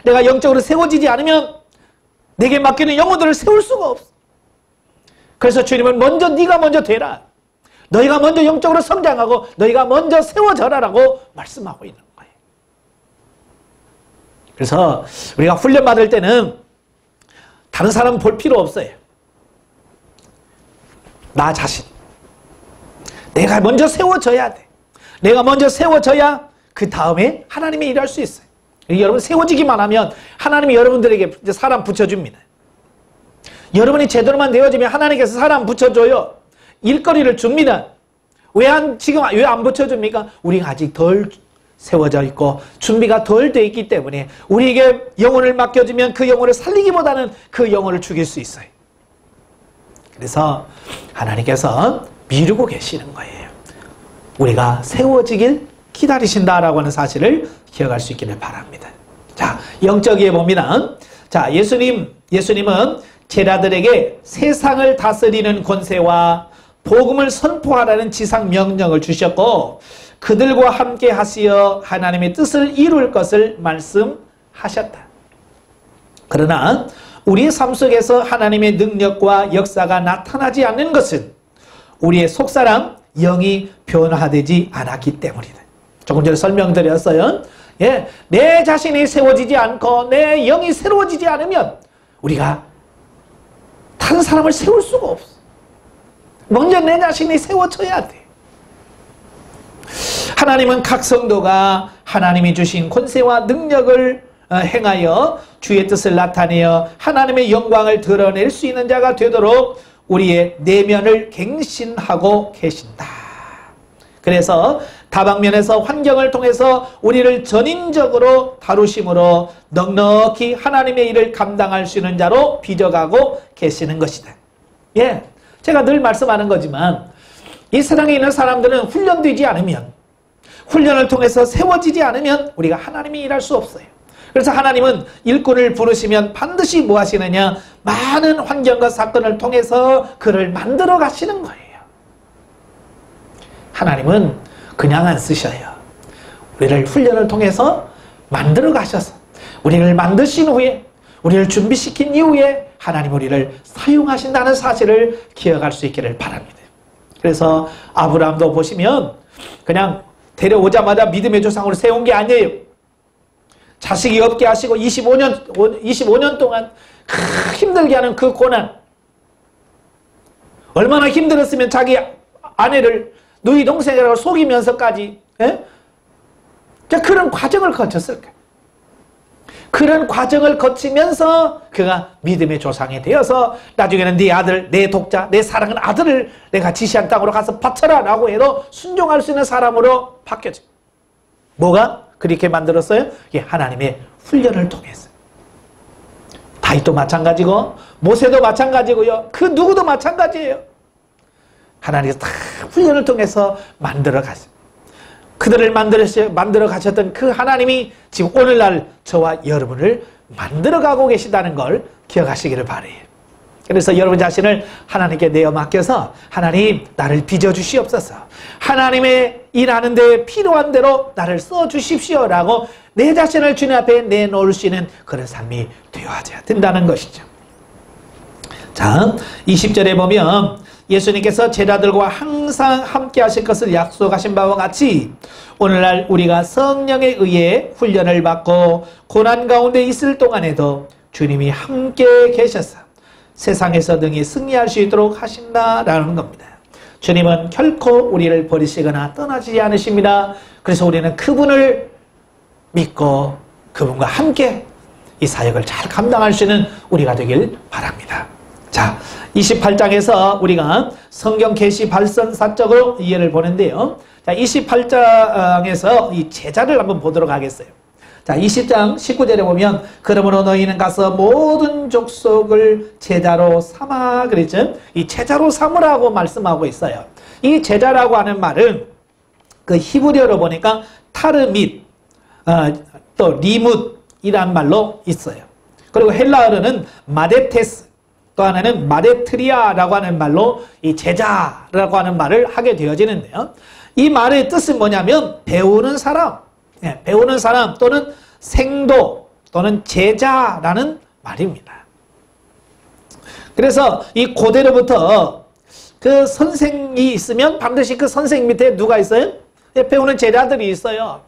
내가 영적으로 세워지지 않으면 내게 맡기는 영혼들을 세울 수가 없어. 그래서 주님은 먼저 네가 먼저 되라, 너희가 먼저 영적으로 성장하고 너희가 먼저 세워져라라고 말씀하고 있는 거예요. 그래서 우리가 훈련 받을 때는 다른 사람 볼 필요 없어요. 나 자신, 내가 먼저 세워져야 돼. 내가 먼저 세워져야 그 다음에 하나님이 일할 수 있어요. 여러분 세워지기만 하면 하나님이 여러분들에게 이제 사람 붙여줍니다. 여러분이 제대로만 되어지면 하나님께서 사람 붙여줘요. 일거리를 줍니다. 지금 왜 안 붙여줍니까? 우리가 아직 덜 세워져 있고 준비가 덜 돼 있기 때문에 우리에게 영혼을 맡겨주면 그 영혼을 살리기보다는 그 영혼을 죽일 수 있어요. 그래서 하나님께서 미루고 계시는 거예요. 우리가 세워지길 기다리신다라고 하는 사실을 기억할 수 있기를 바랍니다. 자, 영적이에 봅니다. 자, 예수님은 제자들에게 세상을 다스리는 권세와 복음을 선포하라는 지상 명령을 주셨고 그들과 함께 하시어 하나님의 뜻을 이룰 것을 말씀하셨다. 그러나 우리의 삶 속에서 하나님의 능력과 역사가 나타나지 않는 것은 우리의 속사람 영이 변화되지 않았기 때문이다. 조금 전에 설명드렸어요. 예, 내 자신이 세워지지 않고 내 영이 새로워지지 않으면 우리가 다른 사람을 세울 수가 없어. 먼저 내 자신이 세워져야 돼. 하나님은 각 성도가 하나님이 주신 권세와 능력을 행하여 주의 뜻을 나타내어 하나님의 영광을 드러낼 수 있는 자가 되도록 우리의 내면을 갱신하고 계신다. 그래서 다방면에서 환경을 통해서 우리를 전인적으로 다루심으로 넉넉히 하나님의 일을 감당할 수 있는 자로 빚어가고 계시는 것이다. 예, 제가 늘 말씀하는 거지만 이 세상에 있는 사람들은 훈련되지 않으면, 훈련을 통해서 세워지지 않으면 우리가 하나님이 일할 수 없어요. 그래서 하나님은 일꾼을 부르시면 반드시 뭐 하시느냐? 많은 환경과 사건을 통해서 그를 만들어 가시는 거예요. 하나님은 그냥 안 쓰셔요. 우리를 훈련을 통해서 만들어 가셔서 우리를 만드신 후에 우리를 준비시킨 이후에 하나님 우리를 사용하신다는 사실을 기억할 수 있기를 바랍니다. 그래서 아브라함도 보시면 그냥 데려오자마자 믿음의 조상으로 세운 게 아니에요. 자식이 없게 하시고 25년 동안 힘들게 하는 그 고난, 얼마나 힘들었으면 자기 아내를 너희 동생이라고 속이면서까지 그런 과정을 거쳤을까? 그런 과정을 거치면서 그가 믿음의 조상이 되어서 나중에는 네 아들, 내 독자, 내 사랑하는 아들을 내가 지시한 땅으로 가서 바쳐라 라고 해도 순종할 수 있는 사람으로 바뀌어져. 뭐가 그렇게 만들었어요? 이게 하나님의 훈련을 통해서. 다윗도 마찬가지고 모세도 마찬가지고요. 그 누구도 마찬가지예요. 하나님께서 다 훈련을 통해서 만들어 가세요. 그들을 만들어 가셨던 그 하나님이 지금 오늘날 저와 여러분을 만들어가고 계시다는 걸 기억하시기를 바라요. 그래서 여러분 자신을 하나님께 내어 맡겨서 하나님 나를 빚어주시옵소서. 하나님의 일하는 데 필요한 대로 나를 써주십시오 라고 내 자신을 주님 앞에 내놓을 수 있는 그런 삶이 되어야 된다는 것이죠. 자, 20절에 보면 예수님께서 제자들과 항상 함께 하실 것을 약속하신 바와 같이 오늘날 우리가 성령에 의해 훈련을 받고 고난 가운데 있을 동안에도 주님이 함께 계셔서 세상에서 능히 승리할 수 있도록 하신다라는 겁니다. 주님은 결코 우리를 버리시거나 떠나지 않으십니다. 그래서 우리는 그분을 믿고 그분과 함께 이 사역을 잘 감당할 수 있는 우리가 되길 바랍니다. 자, 28장에서 우리가 성경 계시 발전사적으로 이해를 보는데요. 자, 28장에서 이 제자를 한번 보도록 하겠어요. 자, 20장 19절에 보면 그러므로 너희는 가서 모든 족속을 제자로 삼아 그랬죠. 이 제자로 삼으라고 말씀하고 있어요. 이 제자라고 하는 말은 그 히브리어로 보니까 타르밋, 또 리뭇이란 말로 있어요. 그리고 헬라어로는 마데테스, 또 하나는 마데트리아라고 하는 말로 이 제자라고 하는 말을 하게 되어지는데요. 이 말의 뜻은 뭐냐면 배우는 사람, 배우는 사람 또는 생도 또는 제자라는 말입니다. 그래서 이 고대로부터 그 선생이 있으면 반드시 그 선생 밑에 누가 있어요? 배우는 제자들이 있어요.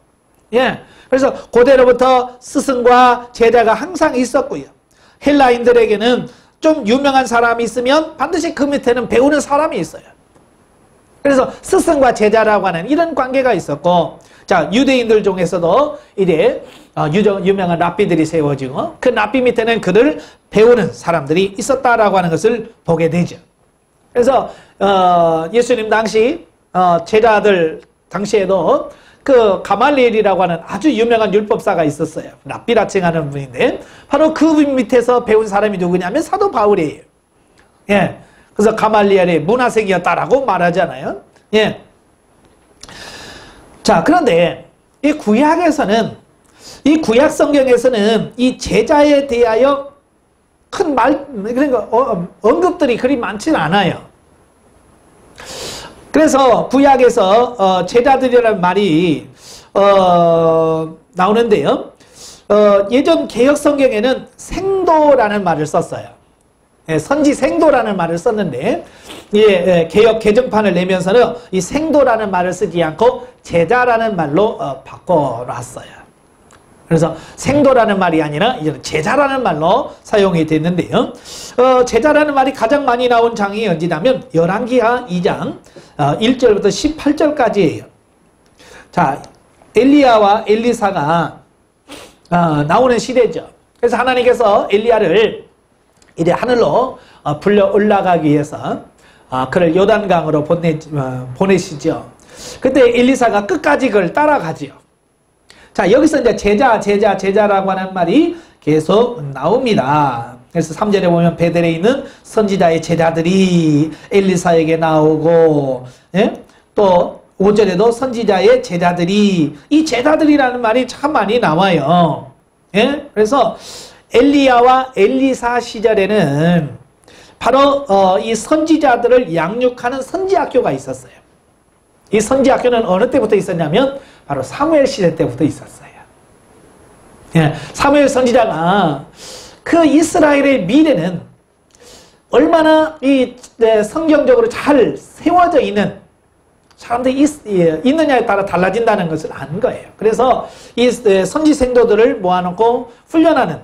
그래서 고대로부터 스승과 제자가 항상 있었고요. 헬라인들에게는 좀 유명한 사람이 있으면 반드시 그 밑에는 배우는 사람이 있어요. 그래서 스승과 제자라고 하는 이런 관계가 있었고, 자, 유대인들 중에서도 이제 유명한 랍비들이 세워지고 그 랍비 밑에는 그를 배우는 사람들이 있었다라고 하는 것을 보게 되죠. 그래서 예수님 당시 제자들 당시에도 그 가말리엘이라고 하는 아주 유명한 율법사가 있었어요. 랍비라 칭하는 분인데 바로 그 밑에서 배운 사람이 누구냐면 사도 바울이에요. 그래서 가말리엘의 문화생이었다라고 말하잖아요. 자, 그런데 이 구약에서는, 이 구약 성경에서는 이 제자에 대하여 큰 그러니까 언급들이 그리 많지는 않아요. 그래서 구약에서 제자들이라는 말이 나오는데요. 예전 개역 성경에는 생도라는 말을 썼어요. 선지 생도라는 말을 썼는데 개역 개정판을 내면서는 이 생도라는 말을 쓰지 않고 제자라는 말로 바꿔놨어요. 그래서 생도라는 말이 아니라 이제는 제자라는 말로 사용이 됐는데요. 제자라는 말이 가장 많이 나온 장이 언제냐면 열왕기하 2장 1절부터 18절까지예요. 자, 엘리야와 엘리사가 나오는 시대죠. 그래서 하나님께서 엘리야를 이제 하늘로 불려 올라가기 위해서 그를 요단강으로 보내시죠. 그때 엘리사가 끝까지 그걸 따라가지요. 자, 여기서 이제 제자라고 하는 말이 계속 나옵니다. 그래서 3절에 보면 베델에 있는 선지자의 제자들이 엘리사에게 나오고, 또 5절에도 선지자의 제자들이, 이 제자들이라는 말이 참 많이 나와요. 그래서 엘리야와 엘리사 시절에는 바로 이 선지자들을 양육하는 선지학교가 있었어요. 이 선지학교는 어느 때부터 있었냐면 바로 사무엘 시대 때부터 있었어요. 예, 사무엘 선지자가 그 이스라엘의 미래는 얼마나 이 성경적으로 잘 세워져 있는 사람들이 있느냐에 따라 달라진다는 것을 아는 거예요. 그래서 이 선지 생도들을 모아놓고 훈련하는,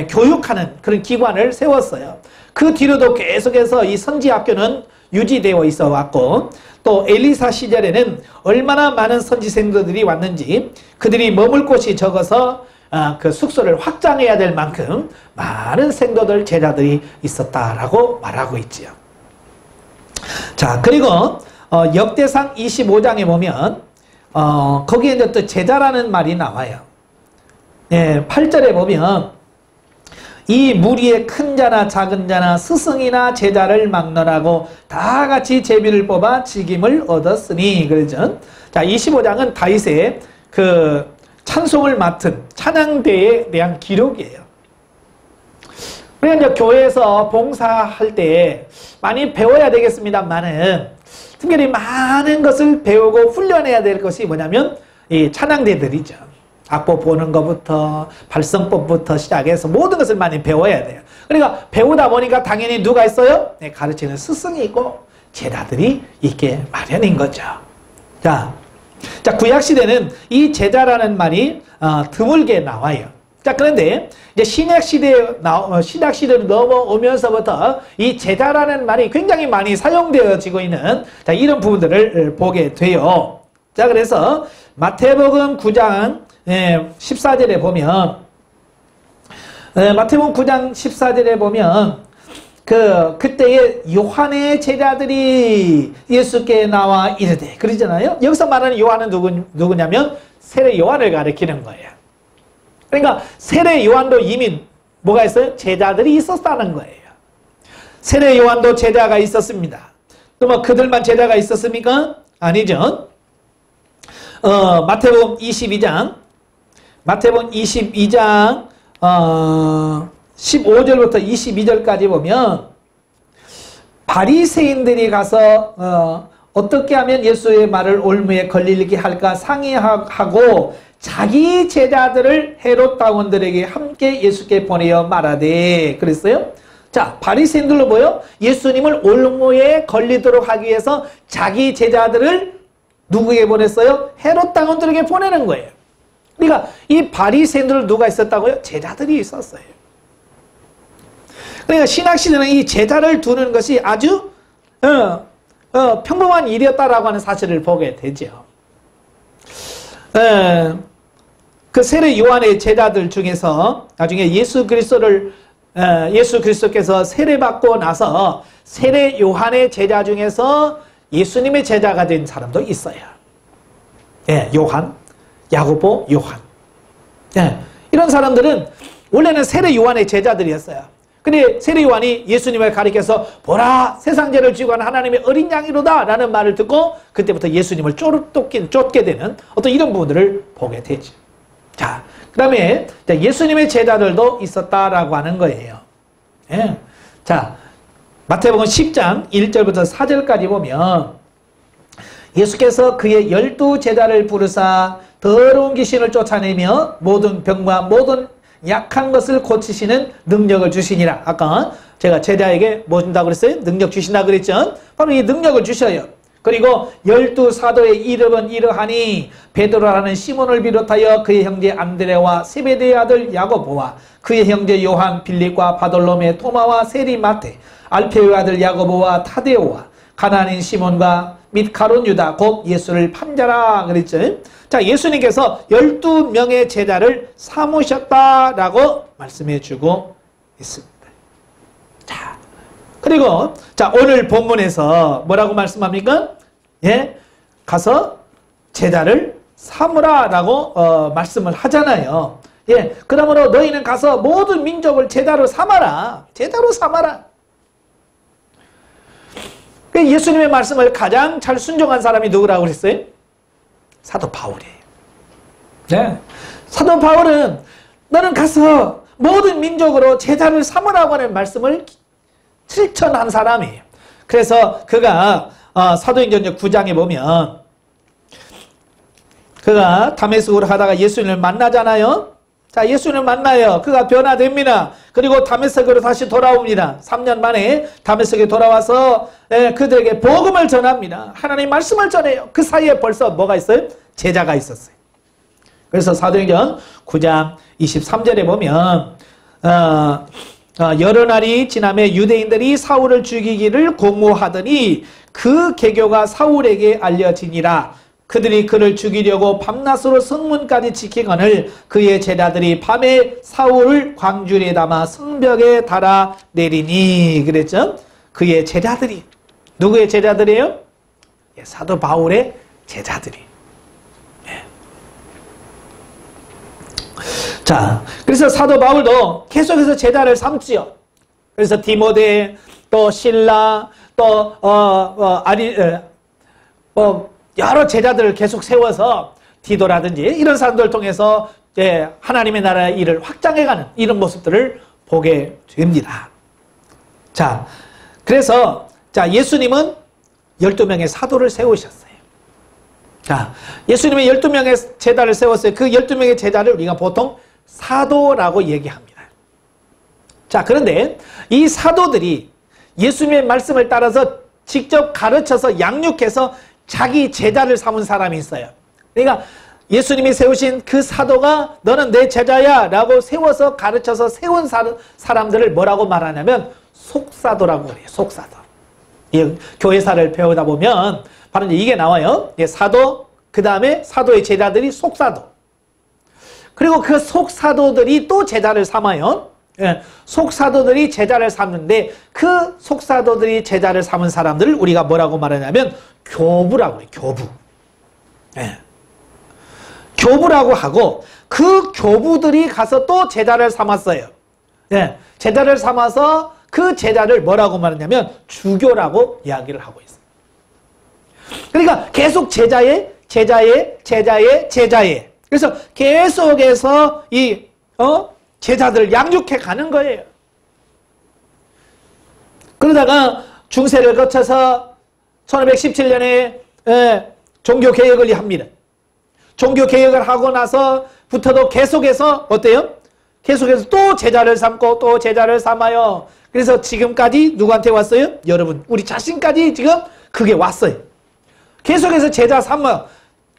교육하는 그런 기관을 세웠어요. 그 뒤로도 계속해서 이 선지학교는 유지되어 있어 왔고, 또 엘리사 시절에는 얼마나 많은 선지 생도들이 왔는지 그들이 머물 곳이 적어서 그 숙소를 확장해야 될 만큼 많은 생도들 제자들이 있었다라고 말하고 있지요. 자, 그리고 역대상 25장에 보면 거기에 이제 또 제자라는 말이 나와요. 8절에 보면 이 무리의 큰 자나 작은 자나 스승이나 제자를 막론하고 다 같이 제비를 뽑아 직임을 얻었으니 그러죠. 자, 25장은 다윗의 그 찬송을 맡은 찬양대에 대한 기록이에요. 우리가 이제 교회에서 봉사할 때 많이 배워야 되겠습니다만은 특별히 많은 것을 배우고 훈련해야 될 것이 뭐냐면 이 찬양대들이죠. 악보 보는 것부터 발성법부터 시작해서 모든 것을 많이 배워야 돼요. 그러니까 배우다 보니까 당연히 누가 있어요? 가르치는 스승이 있고 제자들이 있게 마련인 거죠. 자, 구약시대는 이 제자라는 말이 드물게 나와요. 자, 그런데 이제 신약시대로 넘어오면서부터 이 제자라는 말이 굉장히 많이 사용되어지고 있는 이런 부분들을 보게 돼요. 자, 그래서 마태복음 9장 14절에 보면 마태복음 9장 14절에 보면 그때에 요한의 제자들이 예수께 나와 이르되 그러잖아요. 여기서 말하는 요한은 누구냐면 세례 요한을 가리키는 거예요. 그러니까 세례 요한도 이미 뭐가 있어요? 제자들이 있었다는 거예요. 세례 요한도 제자가 있었습니다. 또 뭐 그들만 제자가 있었습니까? 아니죠. 마태복음 22장 15절부터 22절까지 보면 바리새인들이 가서 어떻게 하면 예수의 말을 올무에 걸리게 할까 상의하고 자기 제자들을 헤롯 당원들에게 함께 예수께 보내어 말하되 그랬어요. 자, 바리새인들로 보여 예수님을 올무에 걸리도록 하기 위해서 자기 제자들을 누구에게 보냈어요? 헤롯 당원들에게 보내는 거예요. 그러니까 이 바리새인들 누가 있었다고요? 제자들이 있었어요. 그러니까 신학시대는 이 제자를 두는 것이 아주 평범한 일이었다라고 하는 사실을 보게 되죠. 그 세례 요한의 제자들 중에서 나중에 예수 그리스도께서 세례받고 나서 세례 요한의 제자 중에서 예수님의 제자가 된 사람도 있어요. 요한, 야고보, 요한. 이런 사람들은 원래는 세례 요한의 제자들이었어요. 근데 세례 요한이 예수님을 가리켜서 보라 세상 죄를 지고 간 하나님의 어린 양이로다 라는 말을 듣고 그때부터 예수님을 쫓게 되는 어떤 이런 부분들을 보게 되죠. 자, 그 다음에 예수님의 제자들도 있었다라고 하는 거예요. 자, 마태복음 10장 1절부터 4절까지 보면 예수께서 그의 12제자를 부르사 더러운 귀신을 쫓아내며 모든 병과 모든 약한 것을 고치시는 능력을 주시니라. 아까 제가 제자에게 뭐 준다고 그랬어요? 능력 주신다 그랬죠? 바로 이 능력을 주셔요. 그리고 12사도의 이름은 이러하니 베드로라는 시몬을 비롯하여 그의 형제 안드레와 세베대의 아들 야고보와 그의 형제 요한, 빌립과 바돌로메, 토마와 세리 마테, 알페의 아들 야고보와 타데오와 가나안인 시몬과 및 가룟 유다 곧 예수를 판자라 그랬죠. 자, 예수님께서 12명의 제자를 삼으셨다라고 말씀해 주고 있습니다. 자, 그리고 자, 오늘 본문에서 뭐라고 말씀합니까? 가서 제자를 삼으라라고 말씀을 하잖아요. 그러므로 너희는 가서 모든 민족을 제자로 삼아라. 제자로 삼아라. 예수님의 말씀을 가장 잘 순종한 사람이 누구라고 그랬어요? 사도 바울이에요. 사도 바울은 너는 가서 모든 민족으로 제자를 삼으라고 하는 말씀을 실천한 사람이에요. 그래서 그가 사도행전 9장에 보면 그가 다메섹으로 가다가 예수님을 만나잖아요. 자, 예수님을 만나요. 그가 변화됩니다. 그리고 다메섹으로 다시 돌아옵니다. 3년 만에 다메섹에 돌아와서 그들에게 복음을 전합니다. 하나님 말씀을 전해요. 그 사이에 벌써 뭐가 있어요? 제자가 있었어요. 그래서 사도행전 9장 23절에 보면 여러 날이 지나매 유대인들이 사울을 죽이기를 공모하더니 그 계교가 사울에게 알려지니라. 그들이 그를 죽이려고 밤낮으로 성문까지 지키거늘 그의 제자들이 밤에 사울을 광주리에 담아 성벽에 달아 내리니. 그랬죠? 그의 제자들이. 누구의 제자들이에요? 사도 바울의 제자들이. 자, 그래서 사도 바울도 계속해서 제자를 삼지요. 그래서 디모데, 또 실라, 또 여러 제자들을 계속 세워서 디도라든지 이런 사람들을 통해서 하나님의 나라의 일을 확장해가는 이런 모습들을 보게 됩니다. 자, 그래서 예수님은 12명의 사도를 세우셨어요. 자, 예수님의 12명의 제자를 세웠어요. 그 12명의 제자를 우리가 보통 사도라고 얘기합니다. 자, 그런데 이 사도들이 예수님의 말씀을 따라서 직접 가르쳐서 양육해서 자기 제자를 삼은 사람이 있어요. 그러니까 예수님이 세우신 그 사도가 너는 내 제자야 라고 세워서 가르쳐서 세운 사람들을 뭐라고 말하냐면 속사도라고 그래요. 속사도. 교회사를 배우다 보면 바로 이게 나와요. 사도, 그 다음에 사도의 제자들이 속사도. 그리고 그 속사도들이 또 제자를 삼아요. 속사도들이 제자를 삼는데 그 속사도들이 제자를 삼은 사람들을 우리가 뭐라고 말하냐면 교부라고 해요. 교부. 교부라고 하고 그 교부들이 가서 또 제자를 삼았어요. 제자를 삼아서 그 제자를 뭐라고 말하냐면 주교라고 이야기를 하고 있어요. 그러니까 계속 제자의 그래서 계속해서 이 제자들을 양육해 가는 거예요. 그러다가 중세를 거쳐서 1517년에 종교개혁을 합니다. 종교개혁을 하고 나서부터도 계속해서 어때요? 계속해서 또 제자를 삼고 또 제자를 삼아요. 그래서 지금까지 누구한테 왔어요? 여러분, 우리 자신까지 지금 그게 왔어요. 계속해서 제자 삼아요.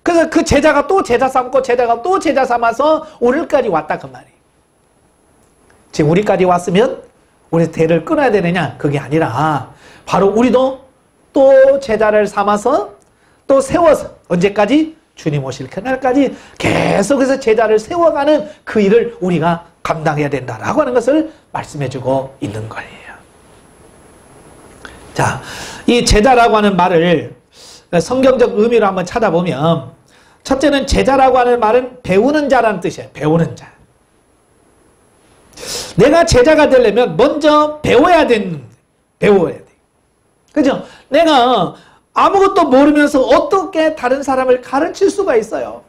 그래서 그 제자가 또 제자 삼고 제자가 또 제자 삼아서 오늘까지 왔다 그 말이에요. 지금 우리까지 왔으면 우리 대를 끊어야 되느냐? 그게 아니라 바로 우리도 또 제자를 삼아서 또 세워서 언제까지? 주님 오실 그날까지 계속해서 제자를 세워가는 그 일을 우리가 감당해야 된다라고 하는 것을 말씀해주고 있는 거예요. 자, 이 제자라고 하는 말을 성경적 의미로 한번 찾아보면 첫째는 제자라고 하는 말은 배우는 자라는 뜻이에요. 배우는 자. 내가 제자가 되려면 먼저 배워야 돼. 그죠? 내가 아무것도 모르면서 어떻게 다른 사람을 가르칠 수가 있어요.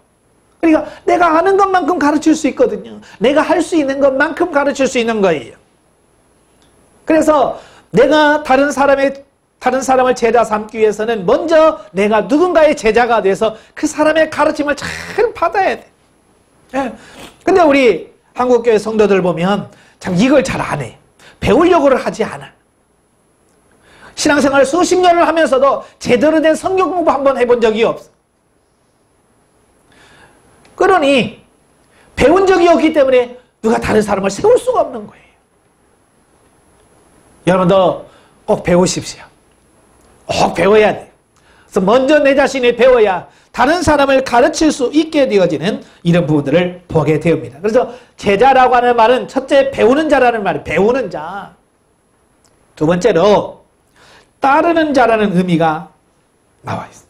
그러니까 내가 아는 것만큼 가르칠 수 있거든요. 내가 할 수 있는 것만큼 가르칠 수 있는 거예요. 그래서 내가 다른 사람을 제자 삼기 위해서는 먼저 내가 누군가의 제자가 돼서 그 사람의 가르침을 잘 받아야 돼. 근데 우리 한국교회 성도들 보면 참 이걸 잘 안 해. 배우려고를 하지 않아. 신앙생활 수십 년을 하면서도 제대로 된 성경 공부 한번 해본 적이 없어. 그러니 배운 적이 없기 때문에 누가 다른 사람을 세울 수가 없는 거예요. 여러분도 꼭 배우십시오. 꼭 배워야 돼. 그래서 먼저 내 자신이 배워야 다른 사람을 가르칠 수 있게 되어지는 이런 부분들을 보게 됩니다. 그래서 제자라고 하는 말은 첫째 배우는 자라는 말이에요. 배우는 자. 두 번째로 따르는 자라는 의미가 나와 있습니다.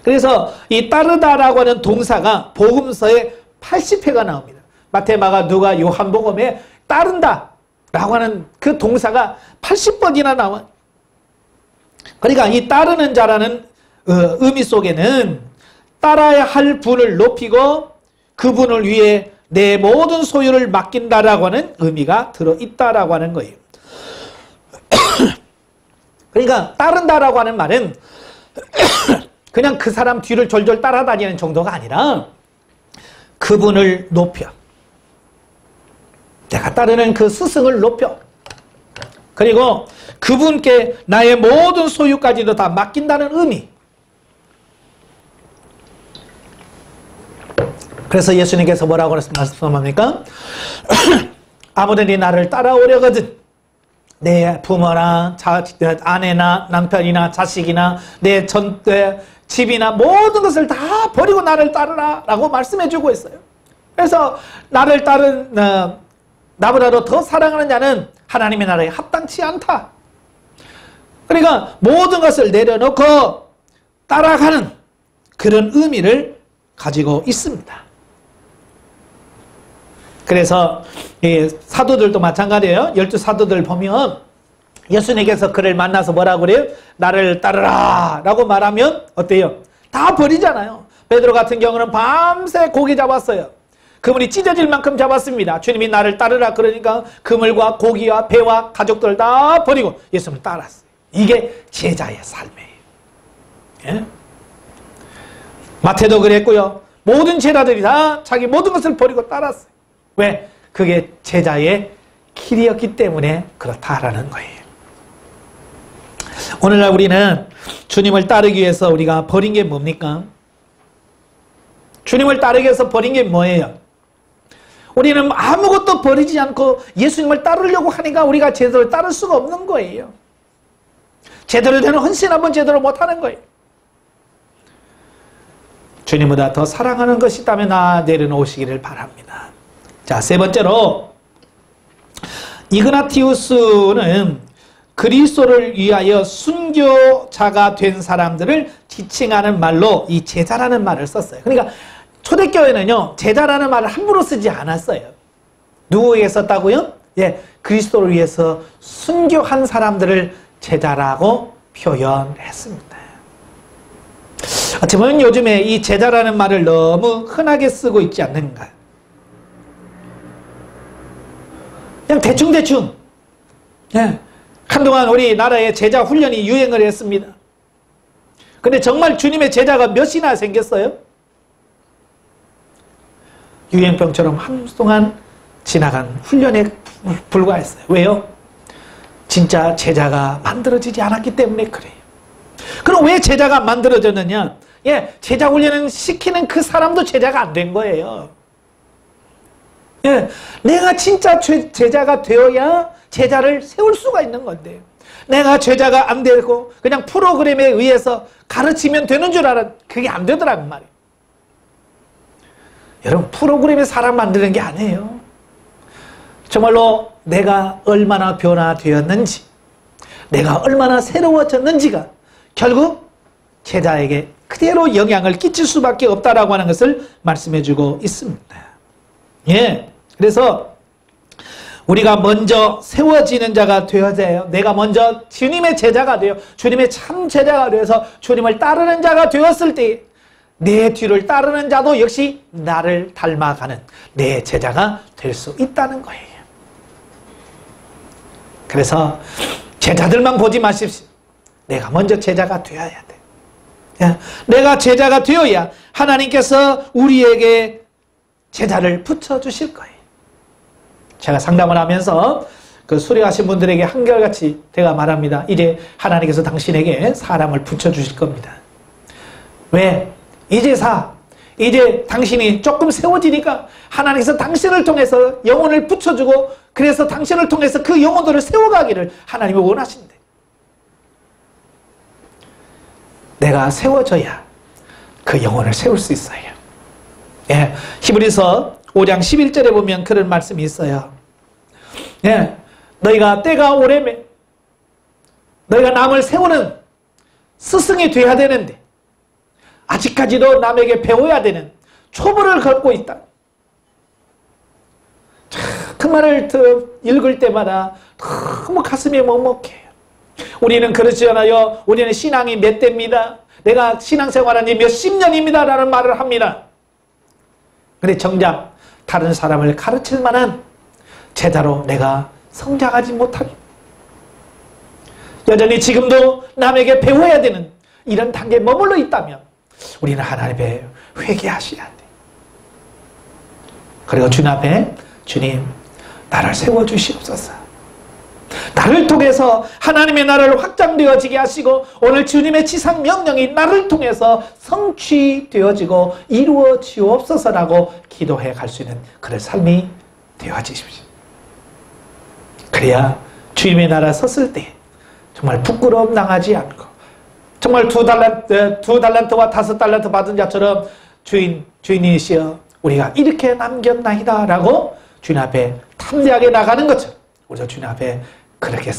그래서 이 따르다라고 하는 동사가 복음서에 80회가 나옵니다. 마태, 마가, 누가, 요한복음에 따른다 라고 하는 그 동사가 80번이나 나와요. 그러니까 이 따르는 자라는 의미 속에는 따라야 할 분을 높이고 그분을 위해 내 모든 소유를 맡긴다라고 하는 의미가 들어있다라고 하는 거예요. 그러니까 따른다라고 하는 말은 그냥 그 사람 뒤를 졸졸 따라다니는 정도가 아니라 그분을 높여. 내가 따르는 그 스승을 높여. 그리고 그분께 나의 모든 소유까지도 다 맡긴다는 의미. 그래서 예수님께서 뭐라고 말씀합니까? 아무든지 나를 따라오려거든 내 부모나 아내나 남편이나 자식이나 내 집이나 모든 것을 다 버리고 나를 따르라 라고 말씀해 주고 있어요. 그래서 나를 나보다도 더 사랑하는 자는 하나님의 나라에 합당치 않다. 그러니까 모든 것을 내려놓고 따라가는 그런 의미를 가지고 있습니다. 그래서 사도들도 마찬가지예요. 12사도들 보면 예수님께서 그를 만나서 뭐라고 그래요? 나를 따르라 라고 말하면 어때요? 다 버리잖아요. 베드로 같은 경우는 밤새 고기 잡았어요. 그물이 찢어질 만큼 잡았습니다. 주님이 나를 따르라 그러니까 그물과 고기와 배와 가족들 다 버리고 예수님을 따랐어요. 이게 제자의 삶이에요. 예? 마태도 그랬고요. 모든 제자들이 다 자기 모든 것을 버리고 따랐어요. 왜? 그게 제자의 길이었기 때문에 그렇다라는 거예요. 오늘날 우리는 주님을 따르기 위해서 우리가 버린 게 뭡니까? 주님을 따르기 위해서 버린 게 뭐예요? 우리는 아무것도 버리지 않고 예수님을 따르려고 하니까 우리가 제대로 따를 수가 없는 거예요. 제대로 되는 헌신 한번 제대로 못하는 거예요. 주님보다 더 사랑하는 것이 있다면 나 내려놓으시기를 바랍니다. 자, 세 번째로 이그나티우스는 그리스도를 위하여 순교자가 된 사람들을 지칭하는 말로 이 제자라는 말을 썼어요. 그러니까 초대교회는요, 제자라는 말을 함부로 쓰지 않았어요. 누구에게 썼다고요? 예, 그리스도를 위해서 순교한 사람들을 제자라고 표현했습니다. 어쩌면 요즘에 이 제자라는 말을 너무 흔하게 쓰고 있지 않는가. 그냥 대충대충. 예, 한동안 우리나라에 제자 훈련이 유행을 했습니다. 근데 정말 주님의 제자가 몇이나 생겼어요? 유행병처럼 한동안 지나간 훈련에 불과했어요. 왜요? 진짜 제자가 만들어지지 않았기 때문에 그래요. 그럼 왜 제자가 만들어졌느냐? 예, 제자 훈련을 시키는 그 사람도 제자가 안 된 거예요. 예, 내가 진짜 제자가 되어야 제자를 세울 수가 있는 건데 내가 제자가 안 되고 그냥 프로그램에 의해서 가르치면 되는 줄 알았. 그게 안 되더라는 말이에요. 여러분, 프로그램에 사람 만드는 게 아니에요. 정말로 내가 얼마나 변화되었는지, 내가 얼마나 새로워졌는지가 결국 제자에게 그대로 영향을 끼칠 수밖에 없다라고 하는 것을 말씀해주고 있습니다. 예, 그래서 우리가 먼저 세워지는 자가 되어야 돼요. 내가 먼저 주님의 제자가 되어 주님의 참 제자가 되어서 주님을 따르는 자가 되었을 때 내 뒤를 따르는 자도 역시 나를 닮아가는 내 제자가 될 수 있다는 거예요. 그래서 제자들만 보지 마십시오. 내가 먼저 제자가 되어야 돼. 내가 제자가 되어야 하나님께서 우리에게 제자를 붙여주실 거예요. 제가 상담을 하면서 그 수료하신 분들에게 한결같이 제가 말합니다. 이제 하나님께서 당신에게 사람을 붙여주실 겁니다. 왜? 이제 당신이 조금 세워지니까 하나님께서 당신을 통해서 영혼을 붙여주고 그래서 당신을 통해서 그 영혼들을 세워가기를 하나님이 원하신대. 내가 세워져야 그 영혼을 세울 수 있어요. 예, 히브리서 5장 11절에 보면 그런 말씀이 있어요. 예, 너희가 때가 오래매 너희가 남을 세우는 스승이 돼야 되는데 아직까지도 남에게 배워야 되는 초보를 걷고 있다. 그 말을 읽을 때마다 너무 가슴이 먹먹해요. 우리는 그렇지 않아요. 우리는 신앙이 몇 대입니다. 내가 신앙생활한 지 몇십 년입니다 라는 말을 합니다. 근데 정작 다른 사람을 가르칠 만한 제자로 내가 성장하지 못합니다. 여전히 지금도 남에게 배워야 되는 이런 단계에 머물러 있다면 우리는 하나님께 회개하셔야 돼. 그리고 주님 앞에 주님 나를 세워주시옵소서. 나를 통해서 하나님의 나라를 확장되어지게 하시고 오늘 주님의 지상 명령이 나를 통해서 성취되어지고 이루어지옵소서라고 기도해 갈 수 있는 그런 삶이 되어지십시오. 그래야 주님의 나라 섰을 때 정말 부끄러움 당하지 않고 정말 두 달란트와 5달란트 받은 자처럼 주인이시여 우리가 이렇게 남겼나이다 라고 주님 앞에 담대하게 나가는 것처럼 우리가 주님 앞에 그렇게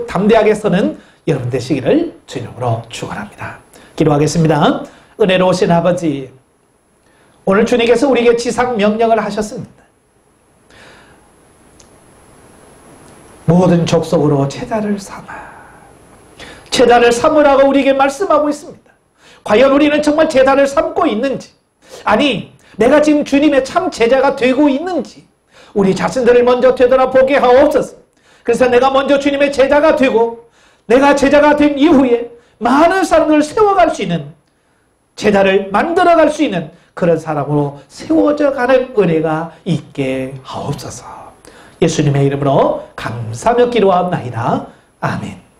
담대하게 서는 여러분 되시기를 주님으로 축원합니다. 기도하겠습니다. 은혜로우신 아버지, 오늘 주님께서 우리에게 지상 명령을 하셨습니다. 모든 족속으로 제자를 삼으라고 우리에게 말씀하고 있습니다. 과연 우리는 정말 제자를 삼고 있는지, 아니 내가 지금 주님의 참 제자가 되고 있는지 우리 자신들을 먼저 되돌아보게 하옵소서. 그래서 내가 먼저 주님의 제자가 되고 내가 제자가 된 이후에 많은 사람들을 세워갈 수 있는, 제자를 만들어갈 수 있는 그런 사람으로 세워져 가는 은혜가 있게 하옵소서. 예수님의 이름으로 감사하며 기도하옵나이다. 아멘.